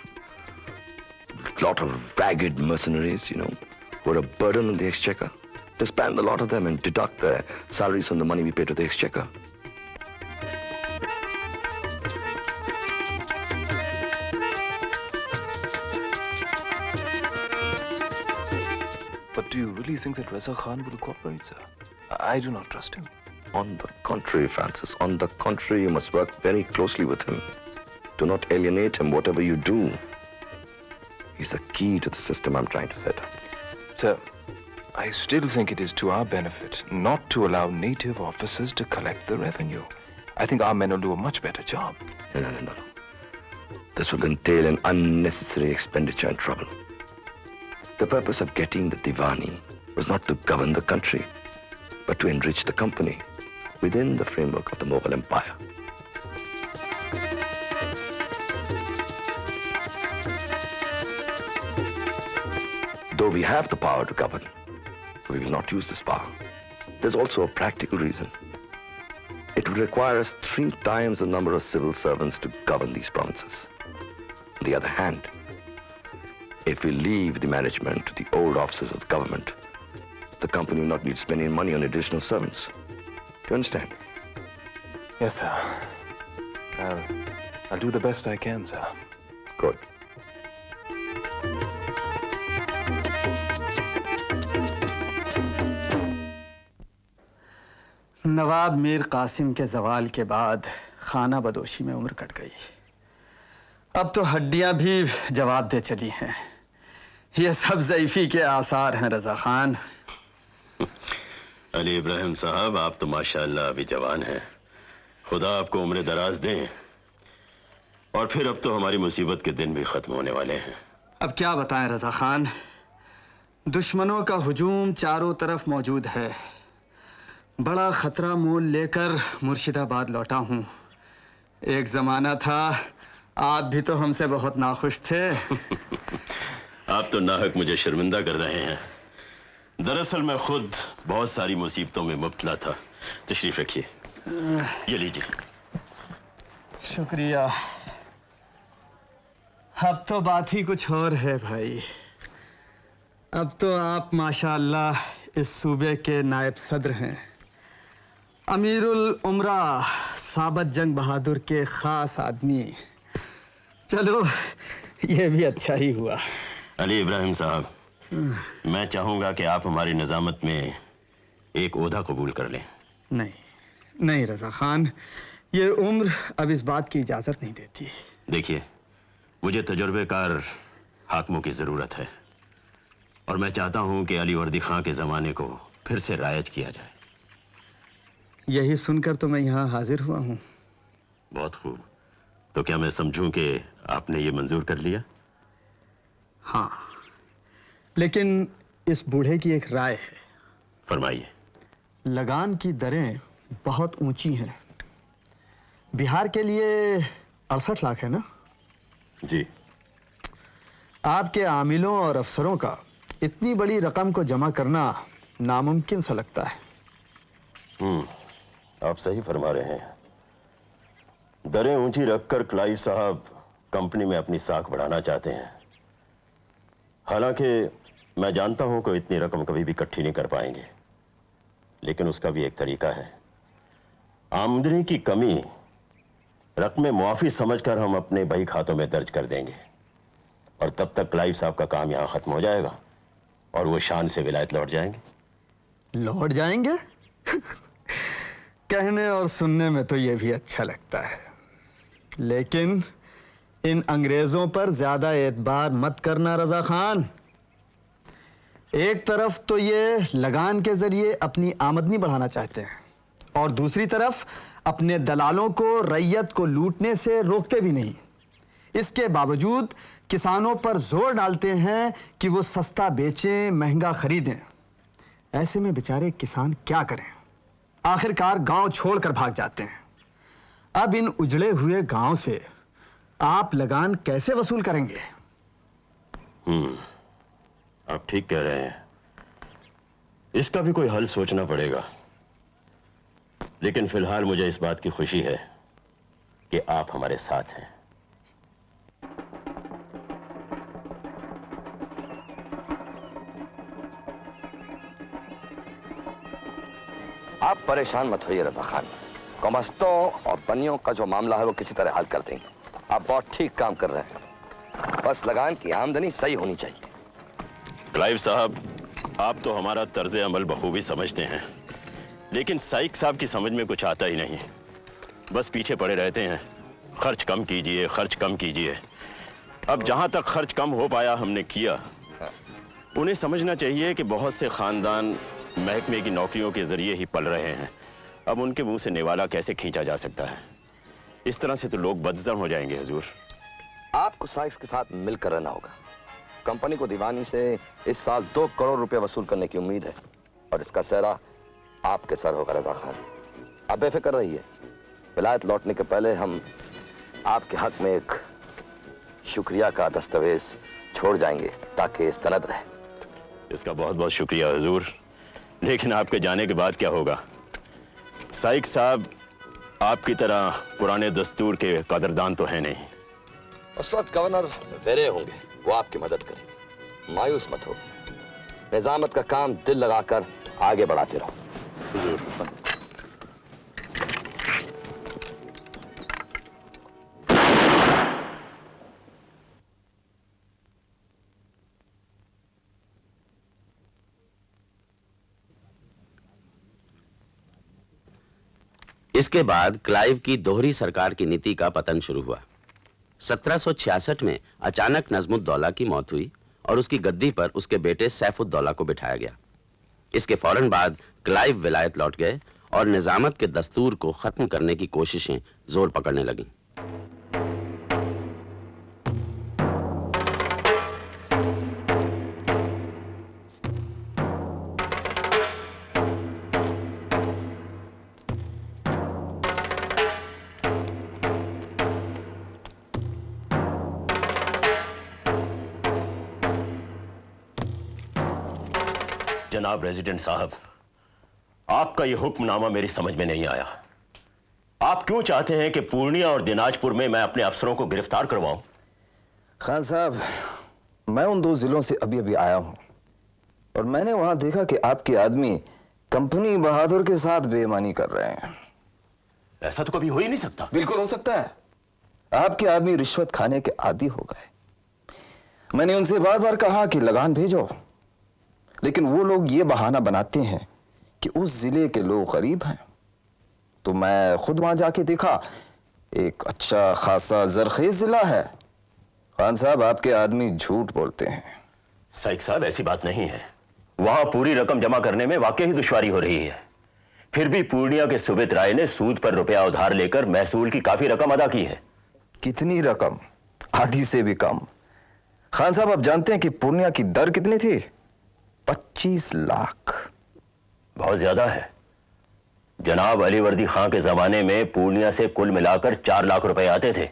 S3: lot of ragged mercenaries, who are a burden on the exchequer. Disband a lot of them and deduct their salaries from the money we pay to the exchequer.
S12: But do you really think that Raza Khan will cooperate, sir? I do not trust him.
S3: On the contrary, Francis. On the contrary, you must work very closely with him. Do not alienate him, whatever you do. He's the key to the system I'm trying to set up.
S12: Sir, I still think it is to our benefit not to allow native officers to collect the revenue. I think our men will do a much better job.
S3: No. This will entail an unnecessary expenditure and trouble. The purpose of getting the Diwani was not to govern the country, but to enrich the company within the framework of the Mughal Empire. Though we have the power to govern, we will not use this power. There's also a practical reason. It will require us 3 times the number of civil servants to govern these provinces. On the other hand, if we leave the management to the old officers of the government, the company will not need spending money on additional servants. Do you understand?
S12: Yes, sir. I'll do the best I can, sir.
S3: Good.
S15: नवाब मीर कासिम के जवाल के बाद खाना बदोशी में उम्र कट गई। अब तो हड्डियां भी जवाब दे चली हैं। ये सब ज़ईफ़ी के आसार हैं रज़ा खान।
S8: अली इब्राहिम साहब, आप तो माशाअल्लाह अभी जवान हैं। खुदा आपको उम्र दराज दें। और फिर अब तो हमारी मुसीबत के दिन भी खत्म होने वाले हैं।
S15: अब क्या बताएं रज़ा खान, दुश्मनों का हुजूम चारों तरफ मौजूद है। बड़ा खतरा मोल लेकर मुर्शिदाबाद लौटा हूँ। एक जमाना था आप भी तो हमसे बहुत नाखुश थे।
S8: आप तो नाहक मुझे शर्मिंदा कर रहे हैं। दरअसल मैं खुद बहुत सारी मुसीबतों में मुब्तला था। तशरीफ रखिए, ये लीजिए।
S15: शुक्रिया। अब तो बात ही कुछ और है भाई। अब तो आप माशाअल्लाह इस सूबे के नायब सदर हैं, अमीरुल उमरा साबत जंग बहादुर के खास आदमी। चलो ये भी अच्छा ही हुआ।
S8: अली इब्राहिम साहब, मैं चाहूंगा कि आप हमारी निजामत में एक ओहदा कबूल कर लें।
S15: नहीं रज़ा खान, ये उम्र अब इस बात की इजाजत नहीं देती।
S8: देखिए, मुझे तजुर्बेकार हाकिमों की जरूरत है और मैं चाहता हूं कि अली वर्दी खां के जमाने को फिर से रायज किया जाए।
S15: यही सुनकर तो मैं यहाँ हाजिर हुआ हूँ।
S8: बहुत खूब। तो क्या मैं समझूं कि आपने ये मंजूर कर लिया?
S15: हाँ, लेकिन इस बूढ़े की एक राय है।
S8: फरमाइए।
S15: लगान की दरें बहुत ऊंची हैं। बिहार के लिए 68 लाख है ना?
S8: जी।
S15: आपके आमिलों और अफसरों का इतनी बड़ी रकम को जमा करना नामुमकिन सा लगता है।
S8: आप सही फरमा रहे हैं। दरें ऊंची रखकर क्लाइव साहब कंपनी में अपनी साख बढ़ाना चाहते हैं। हालांकि मैं जानता हूं कि इतनी रकम कभी भी इकट्ठी नहीं कर पाएंगे, लेकिन उसका भी एक तरीका है। आमदनी की कमी रकम मुआफी समझकर हम अपने बही खातों में दर्ज कर देंगे और तब तक क्लाइव साहब का काम यहां खत्म हो जाएगा और वो शान से विलायत लौट जाएंगे।
S15: लौट जाएंगे? कहने और सुनने में तो ये भी अच्छा लगता है, लेकिन इन अंग्रेजों पर ज्यादा एतबार मत करना रज़ा खान। एक तरफ तो ये लगान के जरिए अपनी आमदनी बढ़ाना चाहते हैं और दूसरी तरफ अपने दलालों को रैयत को लूटने से रोकते भी नहीं। इसके बावजूद किसानों पर जोर डालते हैं कि वो सस्ता बेचें, महंगा खरीदें। ऐसे में बेचारे किसान क्या करें? आखिरकार गांव छोड़कर भाग जाते हैं। अब इन उजड़े हुए गांव से आप लगान कैसे वसूल करेंगे?
S8: आप ठीक कह रहे हैं, इसका भी कोई हल सोचना पड़ेगा। लेकिन फिलहाल मुझे इस बात की खुशी है कि आप हमारे साथ हैं।
S3: आप परेशान मत होइए रजा खान, कमस्तों और बनियों का जो मामला है वो किसी तरह हल कर देंगे। आप बहुत ठीक काम कर रहे हैं, बस लगान की आमदनी सही होनी चाहिए।
S8: क्लाइव साहब, आप तो हमारा तर्ज अमल बखूबी समझते हैं, लेकिन साइक साहब की समझ में कुछ आता ही नहीं। बस पीछे पड़े रहते हैं, खर्च कम कीजिए, खर्च कम कीजिए। अब जहां तक खर्च कम हो पाया हमने किया। उन्हें समझना चाहिए कि बहुत से खानदान महकमे की नौकरियों के जरिए ही पल रहे हैं। अब उनके मुंह से निवाला कैसे खींचा जा सकता है? इस तरह से तो लोग बदजम हो जाएंगे हुजूर।
S3: आपको साइक्स के साथ मिलकर रहना होगा। कंपनी को दीवानी से इस साल 2 करोड़ रुपए वसूल करने की उम्मीद है और इसका सेहरा आपके सर होगा रजा खान। आप बेफिक्र रहिए, विलायत लौटने के पहले हम आपके हक में एक शुक्रिया का दस्तावेज छोड़ जाएंगे ताकि सनद रहे।
S8: इसका बहुत बहुत शुक्रिया हुजूर, लेकिन आपके जाने के बाद क्या होगा? साइक साहब आपकी तरह पुराने दस्तूर के कदरदान तो है नहीं।
S3: उस वक्त गवर्नर वेरे होंगे, वो आपकी मदद करें। मायूस मत हो, निजामत का काम दिल लगाकर आगे बढ़ाते रहो। हुजूर।
S16: इसके बाद क्लाइव की दोहरी सरकार की नीति का पतन शुरू हुआ। 1766 में अचानक नजमुद्दौला की मौत हुई और उसकी गद्दी पर उसके बेटे सैफुद्दौला को बिठाया गया। इसके फौरन बाद क्लाइव विलायत लौट गए और निजामत के दस्तूर को खत्म करने की कोशिशें जोर पकड़ने लगीं।
S8: जनाब रेजिडेंट साहब, आपका यह हुक्मनामा मेरी समझ में नहीं आया। आप क्यों चाहते हैं कि पूर्णिया और दिनाजपुर में मैं अपने अफसरों को गिरफ्तार करवाऊं?
S12: खान साहब, मैं उन 2 जिलों से अभी अभी आया हूं और मैंने वहां देखा कि आपके आदमी कंपनी बहादुर के साथ बेईमानी कर रहे हैं।
S8: ऐसा तो कभी हो ही नहीं सकता।
S12: बिल्कुल हो सकता है। आपके आदमी रिश्वत खाने के आदी हो गए। मैंने उनसे बार बार कहा कि लगान भेजो, लेकिन वो लोग ये बहाना बनाते हैं कि उस जिले के लोग गरीब हैं। तो मैं खुद वहां जाके देखा, एक अच्छा खासा जरखेज जिला है। खान साहब, आपके आदमी झूठ बोलते हैं।
S8: साइक साहब, ऐसी बात नहीं है। वहां पूरी रकम जमा करने में वाकई ही दुश्वारी हो रही है। फिर भी पूर्णिया के सुबित राय ने सूद पर रुपया उधार लेकर महसूल की काफी रकम अदा की है।
S12: कितनी रकम? आधी से भी कम। खान साहब, आप जानते हैं कि पूर्णिया की दर कितनी थी? 25 लाख।
S8: बहुत ज्यादा है। जनाब अलीवर्दी खां के जमाने में पूर्णिया से कुल मिलाकर 4 लाख रुपए आते थे।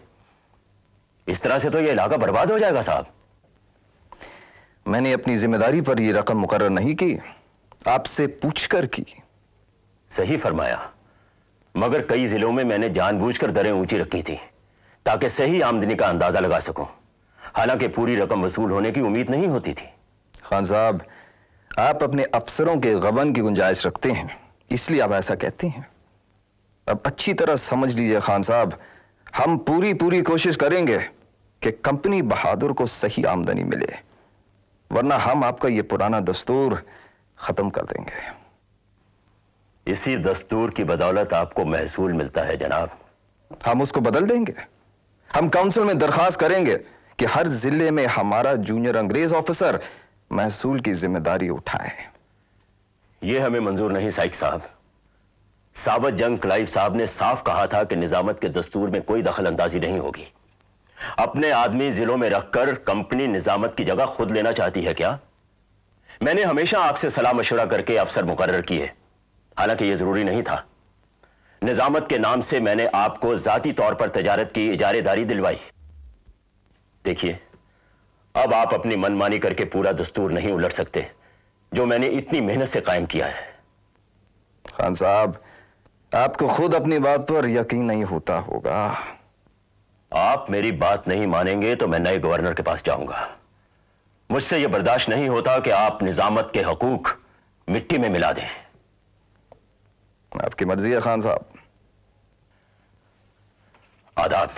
S8: इस तरह से तो यह इलाका बर्बाद हो जाएगा साहब।
S12: मैंने अपनी जिम्मेदारी पर यह रकम मुकर्रर नहीं की, आपसे पूछकर की।
S8: सही फरमाया, मगर कई जिलों में मैंने जानबूझकर दरें ऊंची रखी थी ताकि सही आमदनी का अंदाजा लगा सकूं, हालांकि पूरी रकम वसूल होने की उम्मीद नहीं होती थी।
S12: खान साहब, आप अपने अफसरों के गबन की गुंजाइश रखते हैं, इसलिए आप ऐसा कहते हैं। अब अच्छी तरह समझ लीजिए खान साहब, हम पूरी कोशिश करेंगे कि कंपनी बहादुर को सही आमदनी मिले, वरना हम आपका यह पुराना दस्तूर खत्म कर देंगे।
S8: इसी दस्तूर की बदौलत आपको महसूल मिलता है जनाब।
S12: हम उसको बदल देंगे। हम काउंसिल में दरखास्त करेंगे कि हर जिले में हमारा जूनियर अंग्रेज ऑफिसर महसूल की जिम्मेदारी उठाए।
S8: यह हमें मंजूर नहीं साइक साहब। साबत जंग क्लाइव साहब ने साफ कहा था कि निजामत के दस्तूर में कोई दखल अंदाजी नहीं होगी। अपने आदमी जिलों में रखकर कंपनी निजामत की जगह खुद लेना चाहती है क्या? मैंने हमेशा आपसे सलाह मशवरा करके अफसर मुकर्रर किए, हालांकि यह जरूरी नहीं था। निजामत के नाम से मैंने आपको जाती तौर पर तजारत की इजारेदारी दिलवाई। देखिए, अब आप अपनी मनमानी करके पूरा दस्तूर नहीं उलट सकते जो मैंने इतनी मेहनत से कायम किया है।
S12: खान साहब, आपको खुद अपनी बात पर यकीन नहीं होता होगा।
S8: आप मेरी बात नहीं मानेंगे तो मैं नए गवर्नर के पास जाऊंगा। मुझसे यह बर्दाश्त नहीं होता कि आप निजामत के हकूक मिट्टी में मिला दें।
S12: आपकी मर्जी है खान साहब।
S8: आदाब।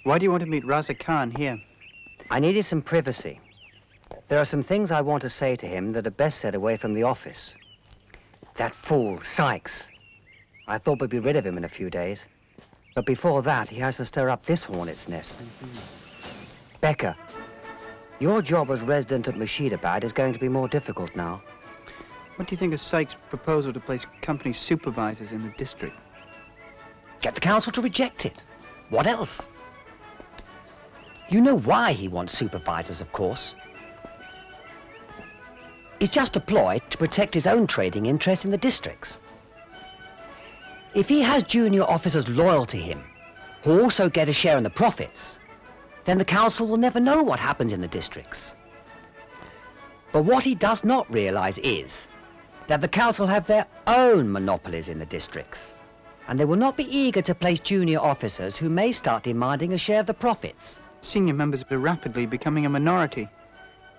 S17: Why do you want to meet Raza Khan here?
S13: I needed some privacy. There are some things I want to say to him that are best said away from the office. That fool, Sykes. I thought we'd be rid of him in a few days. But before that, he has to stir up this hornet's nest. Becca, your job as resident at Murshidabad is going to be more difficult now.
S17: What do you think of Sykes' proposal to place company supervisors in the district?
S13: Get the council to reject it. What else? You know why he wants supervisors, of course. It's just a ploy to protect his own trading interests in the districts. If he has junior officers loyal to him, who also get a share in the profits, then the council will never know what happens in the districts. But what he does not realize is that the council have their own monopolies in the districts, and they will not be eager to place junior officers who may start demanding a share of the profits.
S17: Senior members are rapidly becoming a minority.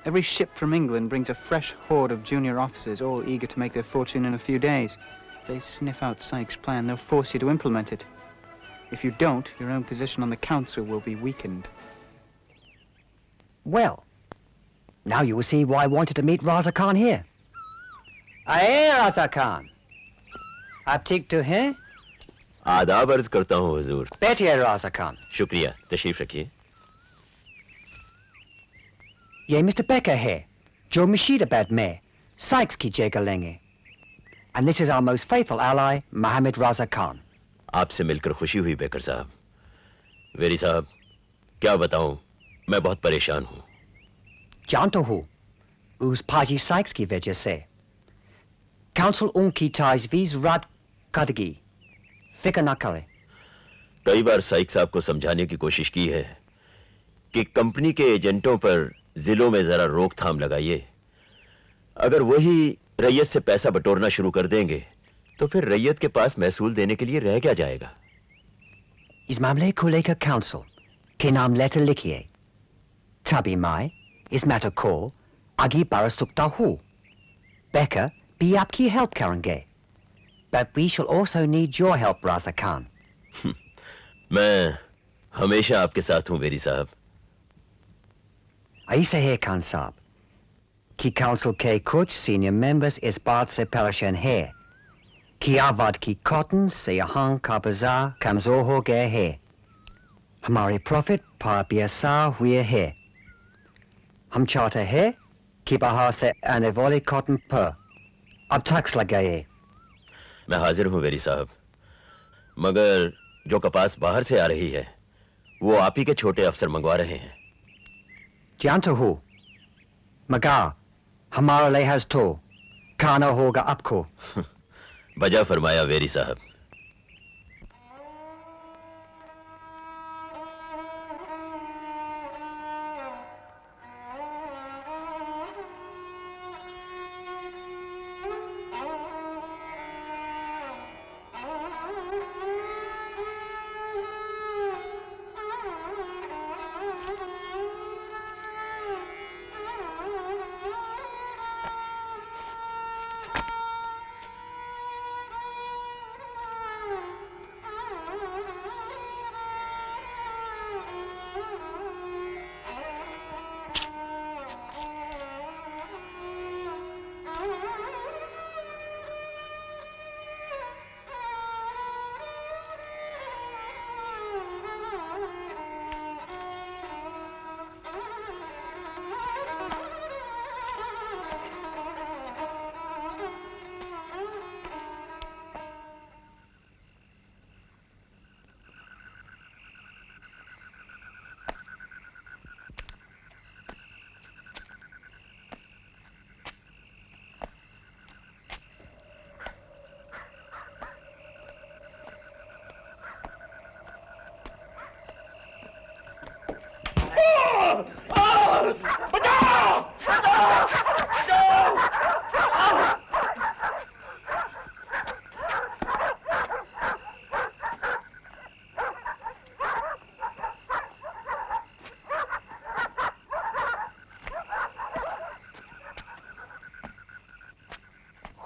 S17: Every ship from England brings a fresh horde of junior officers, all eager to make their fortune in a few days. If they sniff out Sykes' plan, they'll force you to implement it. If you don't, your own position on the council will be weakened.
S13: Well, now you will see why I wanted to meet Raza Khan here. Aye, Raza Khan. आप ठीक तो हैं?
S8: आदाब अर्ज करता हूँ हुजूर।
S13: बैठिए राजा खान।
S8: शुक्रिया, तशरीफ रखिए।
S13: ये मिस्टर बेकर है जो मुर्शिदाबाद में साइक्स की जगह लेंगे। And this is our most faithful ally, Mohammed Raza Khan.
S8: आपसे मिलकर खुशी हुई बेकर साहब। वेरी साहब, क्या बताऊं, मैं बहुत परेशान हूं।
S13: जानता हूं, उस पाजी साइक्स की वजह से काउंसिल उनकी तजवीज रद्द करेगी। फिक्र न करें।
S8: कई बार साइक साहब को समझाने की कोशिश की है कि कंपनी के एजेंटों पर जिलों में जरा रोकथाम लगाइए। अगर वही रैयत से पैसा बटोरना शुरू कर देंगे तो फिर रैयत के पास महसूल देने के लिए रह क्या जाएगा?
S13: इस मामले को लेकर काउंसिल के नाम लेटर लिखिए। तभी मैं इस मैटर को आगे बढ़ा सकता हूं। बेकर भी आपकी हेल्प करेंगे। But we shall also need your help, Raza Khan.
S8: मैं हमेशा आपके साथ हूं वेरी साहब।
S13: ऐसा है खान साहब कि काउंसिल के कुछ सीनियर मेंबर्स इस बात से परेशान है कि आबाद की कॉटन से यहाँ का बाजार कमजोर हो गया है। हमारे प्रॉफिट पर भी असर हुए है। हम चाहते हैं कि बाहर से आने वाले कॉटन पर अब टैक्स लगाए।
S8: मैं हाजिर हूं वेरी साहब, मगर जो कपास बाहर से आ रही है वो आप ही के छोटे अफसर मंगवा रहे हैं।
S13: जानता हूं, मगर हमारा लिहाज तो खाना होगा आपको।
S8: बजा फरमाया वेरी साहब।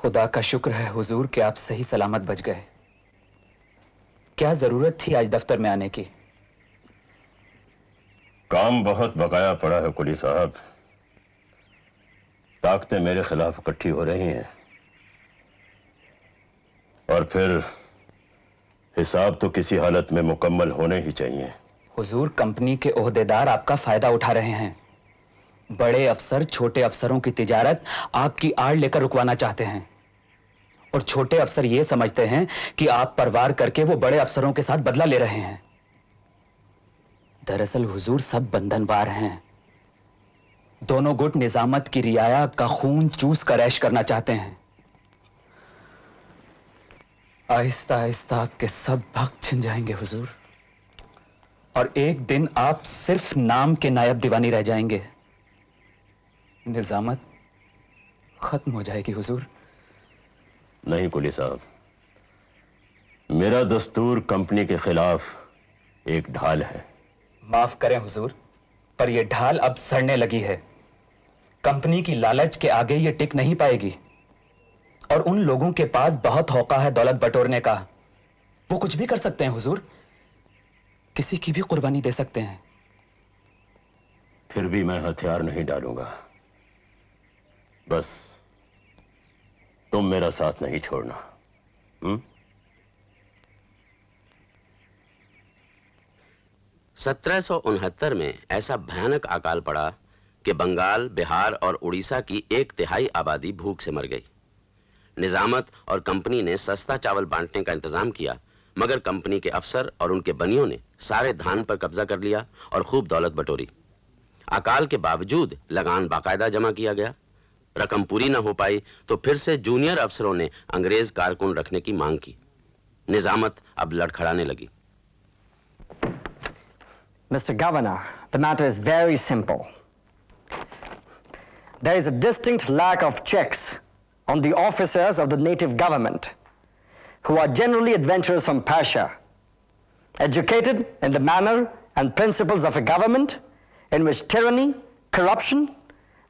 S9: खुदा का शुक्र है हुजूर कि आप सही सलामत बच गए। क्या जरूरत थी आज दफ्तर में आने की?
S8: काम बहुत बकाया पड़ा है कुली साहब। ताकतें मेरे खिलाफ इकट्ठी हो रही हैं और फिर हिसाब तो किसी हालत में मुकम्मल होने ही चाहिए।
S9: हुजूर, कंपनी के ओहदेदार आपका फायदा उठा रहे हैं। बड़े अफसर छोटे अफसरों की तिजारत आपकी आड़ लेकर रुकवाना चाहते हैं और छोटे अफसर ये समझते हैं कि आप परवार करके वो बड़े अफसरों के साथ बदला ले रहे हैं। दरअसल हुजूर, सब बंधनवार हैं। दोनों गुट निजामत की रियाया का खून चूस कर ऐश करना चाहते हैं। आहिस्ता आहिस्ता आपके सब भक्त छिन जाएंगे हुजूर, और एक दिन आप सिर्फ नाम के नायब दीवानी रह जाएंगे। निजामत खत्म हो जाएगी हुजूर।
S8: नहीं कुली साहब, मेरा दस्तूर कंपनी के खिलाफ एक ढाल है।
S9: माफ करें हुजूर, पर यह ढाल अब सड़ने लगी है। कंपनी की लालच के आगे यह टिक नहीं पाएगी और उन लोगों के पास बहुत हौका है दौलत बटोरने का। वो कुछ भी कर सकते हैं हुजूर, किसी की भी कुर्बानी दे सकते हैं।
S8: फिर भी मैं हथियार नहीं डालूंगा। बस तुम मेरा साथ नहीं छोड़ना।
S16: 1769 में ऐसा भयानक अकाल पड़ा कि बंगाल, बिहार और उड़ीसा की 1/3 आबादी भूख से मर गई। निजामत और कंपनी ने सस्ता चावल बांटने का इंतजाम किया, मगर कंपनी के अफसर और उनके बनियों ने सारे धान पर कब्जा कर लिया और खूब दौलत बटोरी। अकाल के बावजूद लगान बाकायदा जमा किया गया। रकम पूरी ना हो पाई तो फिर से जूनियर अफसरों ने अंग्रेज कारकुन रखने की मांग की। निजामत अब लड़खड़ाने लगी।
S18: Mr. Governor, the matter is very simple. There is a distinct lack of checks on the officers of the native government, who are generally adventurers from Persia, educated in the manner and principles of a government in which tyranny, corruption,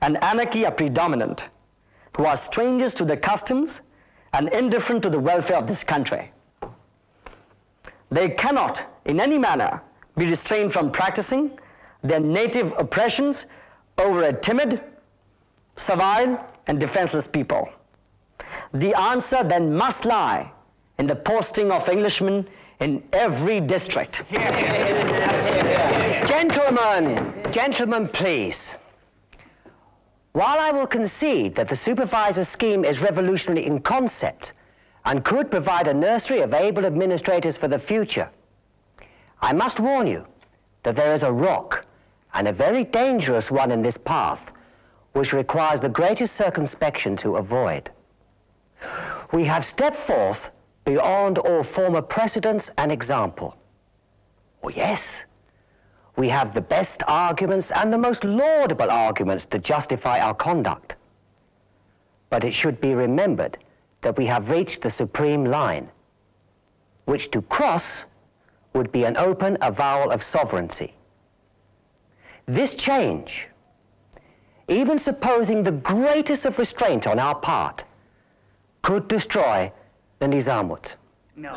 S18: and anarchy are predominant, who are strangers to the customs and indifferent to the welfare of this country. They cannot, in any manner, be restrained from practicing their native oppressions over a timid, servile, and defenseless people. The answer then must lie in the posting of Englishmen in every district.
S13: Gentlemen, please. While I will concede that the supervisor scheme is revolutionary in concept and could provide a nursery of able administrators for the future, I must warn you that there is a rock, and a very dangerous one, in this path, which requires the greatest circumspection to avoid. We have stepped forth beyond all former precedents and example. Oh yes, we have the best arguments and the most laudable arguments to justify our conduct. But it should be remembered that we have reached the supreme line, which to cross would be an open avowal of sovereignty. This change, even supposing the greatest of restraint on our part, could destroy the Nizamut.
S18: No.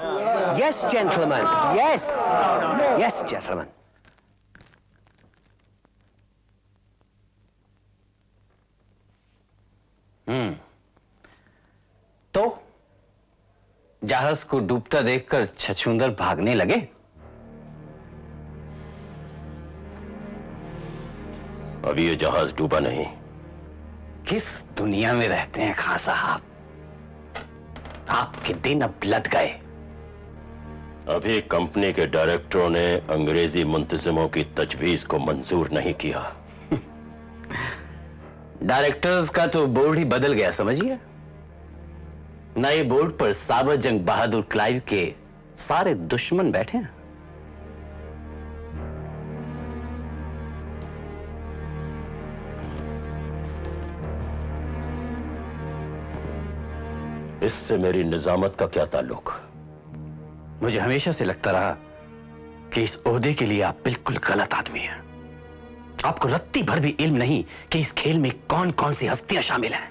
S13: Yes, gentlemen. Yes. Yes, gentlemen.
S5: तो जहाज को डूबता देखकर छछूंदर भागने लगे।
S8: अभी ये जहाज डूबा नहीं।
S5: किस दुनिया में रहते हैं खां साहब? आपके दिन अब लद गए।
S8: अभी कंपनी के डायरेक्टरों ने अंग्रेजी मुंतजिमों की तजवीज को मंजूर नहीं किया।
S5: डायरेक्टर्स का तो बोर्ड ही बदल गया समझिए। नए बोर्ड पर साबर जंग बहादुर क्लाइव के सारे दुश्मन बैठे हैं।
S8: इससे मेरी निजामत का क्या ताल्लुक?
S5: मुझे हमेशा से लगता रहा कि इस ओहदे के लिए आप बिल्कुल गलत आदमी हैं। आपको रत्ती भर भी इल्म नहीं कि इस खेल में कौन कौन सी हस्तियां शामिल हैं।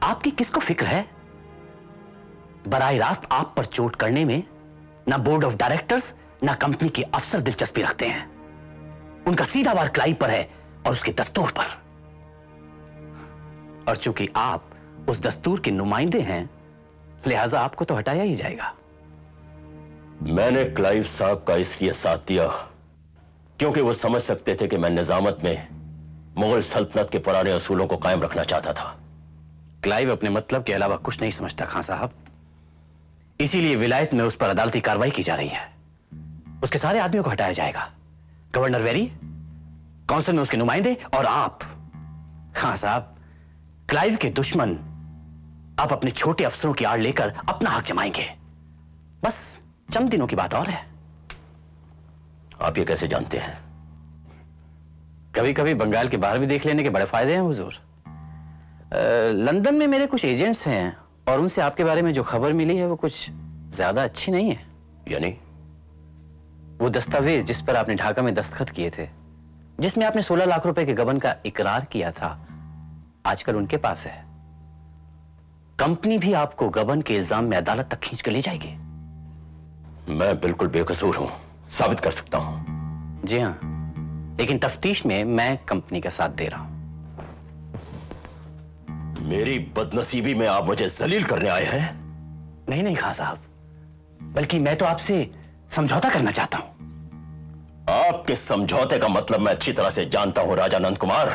S5: आपकी किसको फिक्र है? बराह रास्त आप पर चोट करने में ना बोर्ड ऑफ डायरेक्टर्स ना कंपनी के अफसर दिलचस्पी रखते हैं। उनका सीधा वार क्लाइव पर है और उसके दस्तूर पर। और चूंकि आप उस दस्तूर के नुमाइंदे हैं, लिहाजा आपको तो हटाया ही जाएगा।
S8: मैंने क्लाइव साहब का इसलिए साथ दिया क्योंकि वो समझ सकते थे कि मैं निजामत में मुगल सल्तनत के पुराने असूलों को कायम रखना चाहता था।
S5: क्लाइव अपने मतलब के अलावा कुछ नहीं समझता खान साहब, इसीलिए विलायत में उस पर अदालती कार्रवाई की जा रही है। उसके सारे आदमियों को हटाया जाएगा, गवर्नर वेरी, काउंसिल में उसके नुमाइंदे और आप। खान साहब, क्लाइव के दुश्मन आप अपने छोटे अफसरों की आड़ लेकर अपना हक जमाएंगे। बस चंद दिनों की बात और है।
S8: आप ये कैसे जानते हैं?
S5: कभी कभी बंगाल के बाहर भी देख लेने के बड़े फायदे हैं हुजूर। लंदन में मेरे कुछ एजेंट्स हैं और उनसे आपके बारे में जो खबर मिली है वो कुछ ज्यादा अच्छी नहीं है।
S8: यानी?
S5: वो दस्तावेज जिस पर आपने ढाका में दस्तखत किए थे, जिसमें आपने 16 लाख रुपए के गबन का इकरार किया था, आजकल उनके पास है। कंपनी भी आपको गबन के इल्जाम में अदालत तक खींच कर ले जाएगी।
S8: मैं बिल्कुल बेकसूर हूं, साबित कर सकता हूं।
S5: जी हां, लेकिन तफ्तीश में मैं कंपनी का साथ दे रहा हूं।
S8: मेरी बदनसीबी में आप मुझे जलील करने आए हैं?
S5: नहीं नहीं खान साहब, बल्कि मैं तो आपसे समझौता करना चाहता हूं।
S8: आपके समझौते का मतलब मैं अच्छी तरह से जानता हूं राजा नंद कुमार।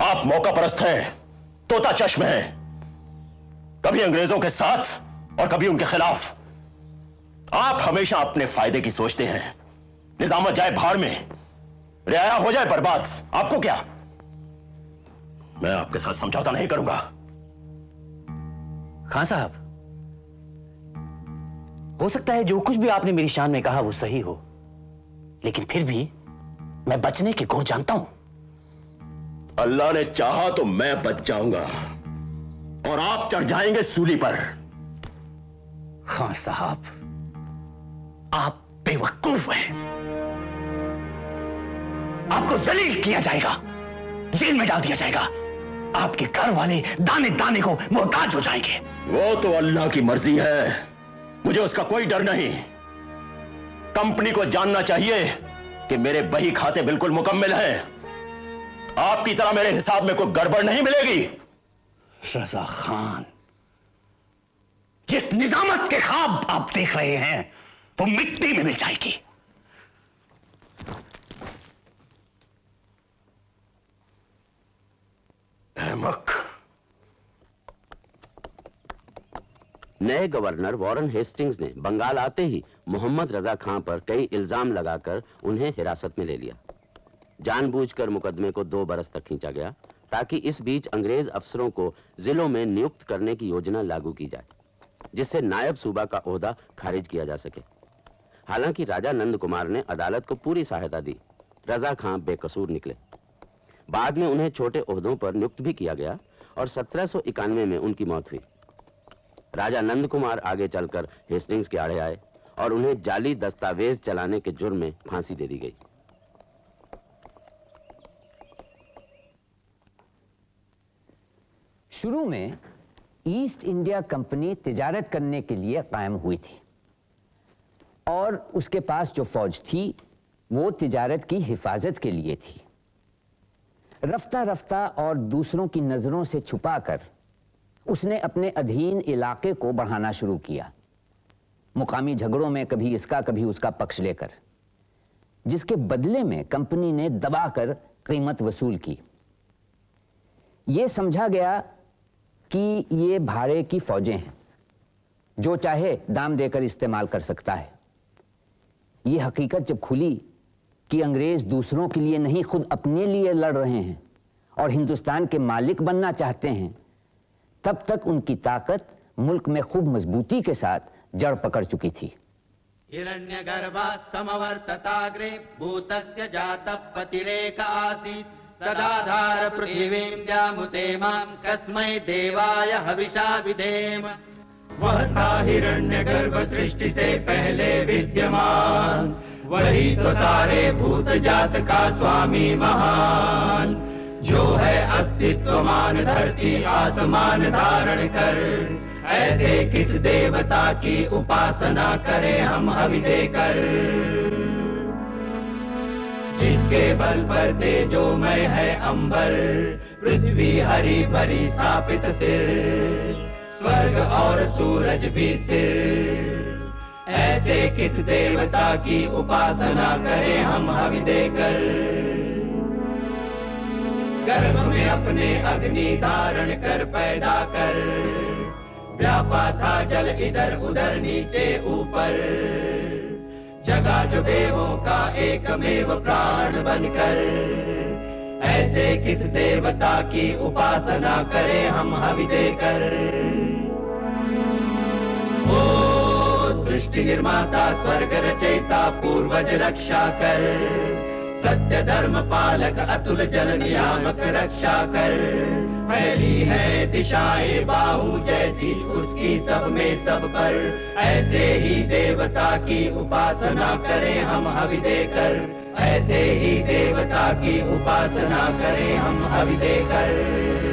S8: आप मौका परस्त हैं, तोता चश्म हैं, कभी अंग्रेजों के साथ और कभी उनके खिलाफ। आप हमेशा अपने फायदे की सोचते हैं। निजामत जाए भाड़ में, रियाया हो जाए बर्बाद, आपको क्या? मैं आपके साथ समझौता नहीं करूंगा।
S5: खान साहब, हो सकता है जो कुछ भी आपने मेरी शान में कहा वो सही हो, लेकिन फिर भी मैं बचने के गुर जानता हूं।
S8: अल्लाह ने चाहा तो मैं बच जाऊंगा और आप चढ़ जाएंगे सूली पर।
S5: खान साहब, आप बेवकूफ हैं। आपको जलील किया जाएगा, जेल में डाल दिया जाएगा। आपके घर वाले दाने दाने को मोहताज हो जाएंगे।
S8: वो तो अल्लाह की मर्जी है, मुझे उसका कोई डर नहीं। कंपनी को जानना चाहिए कि मेरे बही खाते बिल्कुल मुकम्मल हैं। आपकी तरह मेरे हिसाब में कोई गड़बड़ नहीं मिलेगी।
S5: रजा खान, जिस निजामत के ख्वाब आप देख रहे हैं वो मिट्टी में मिल जाएगी।
S8: अहमक।
S16: नए गवर्नर वॉरेन हेस्टिंग्स ने बंगाल आते ही मोहम्मद रजा खां पर कई इल्जाम लगाकर उन्हें हिरासत में ले लिया। जानबूझकर मुकदमे को 2 बरस तक खींचा गया ताकि इस बीच अंग्रेज अफसरों को जिलों में नियुक्त करने की योजना लागू की जाए, जिससे नायब सूबा का ओहदा खारिज किया जा सके। हालांकि राजा नंद कुमार ने अदालत को पूरी सहायता दी। रजा खां बेकसूर निकले। बाद में उन्हें छोटे ओहदों पर नियुक्त भी किया गया और 1791 में उनकी मौत हुई। राजा नंद कुमार आगे चलकर हेस्टिंग्स के आड़े आए और उन्हें जाली दस्तावेज चलाने के जुर्म में फांसी दे दी गई।
S2: शुरू में ईस्ट इंडिया कंपनी तिजारत करने के लिए कायम हुई थी और उसके पास जो फौज थी वो तिजारत की हिफाजत के लिए थी। रफ्ता रफ्ता और दूसरों की नजरों से छुपाकर उसने अपने अधीन इलाके को बढ़ाना शुरू किया, मुकामी झगड़ों में कभी इसका कभी उसका पक्ष लेकर, जिसके बदले में कंपनी ने दबाकर कीमत वसूल की। यह समझा गया कि ये भाड़े की फौजें हैं, जो चाहे दाम देकर इस्तेमाल कर सकता है। यह हकीकत जब खुली कि अंग्रेज दूसरों के लिए नहीं खुद अपने लिए लड़ रहे हैं और हिंदुस्तान के मालिक बनना चाहते हैं, तब तक उनकी ताकत मुल्क में खूब मजबूती के साथ जड़ पकड़ चुकी थी।
S1: हिरण्यगर्भात् समवर्तताग्रे भूतस्य जातः पतिरेक आसीत् सदाधार पृथिवीं जामुते मां कस्मै देवाय हविषा विधेम। वह था हिरण्यगर्भ सृष्टि से पहले विद्यमान, वही तो सारे भूत जात का स्वामी महान। जो है अस्तित्वमान धरती आसमान धारण कर, ऐसे किस देवता की उपासना करें हम हवि देकर। जिसके बल पर तेजोमय है अंबर, पृथ्वी हरी भरी स्थापित सिर, स्वर्ग और सूरज भी स्थिर, ऐसे किस देवता की उपासना करें हम हवि देकर। गर्भ में अपने अग्नि धारण कर पैदा कर, व्यापा था जल इधर उधर नीचे ऊपर, जगा जो देवों का एकमेव प्राण बनकर, ऐसे किस देवता की उपासना करें हम हवि देकर। ओ सृष्टि निर्माता स्वर्ग रचयिता पूर्वज रक्षा कर, सत्य धर्म पालक अतुल जल नियामक रक्षा कर, फैली है दिशाएं बाहु जैसी उसकी सब में सब पर, ऐसे ही देवता की उपासना करें हम हवि देकर, ऐसे ही देवता की उपासना करें हम हवि देकर।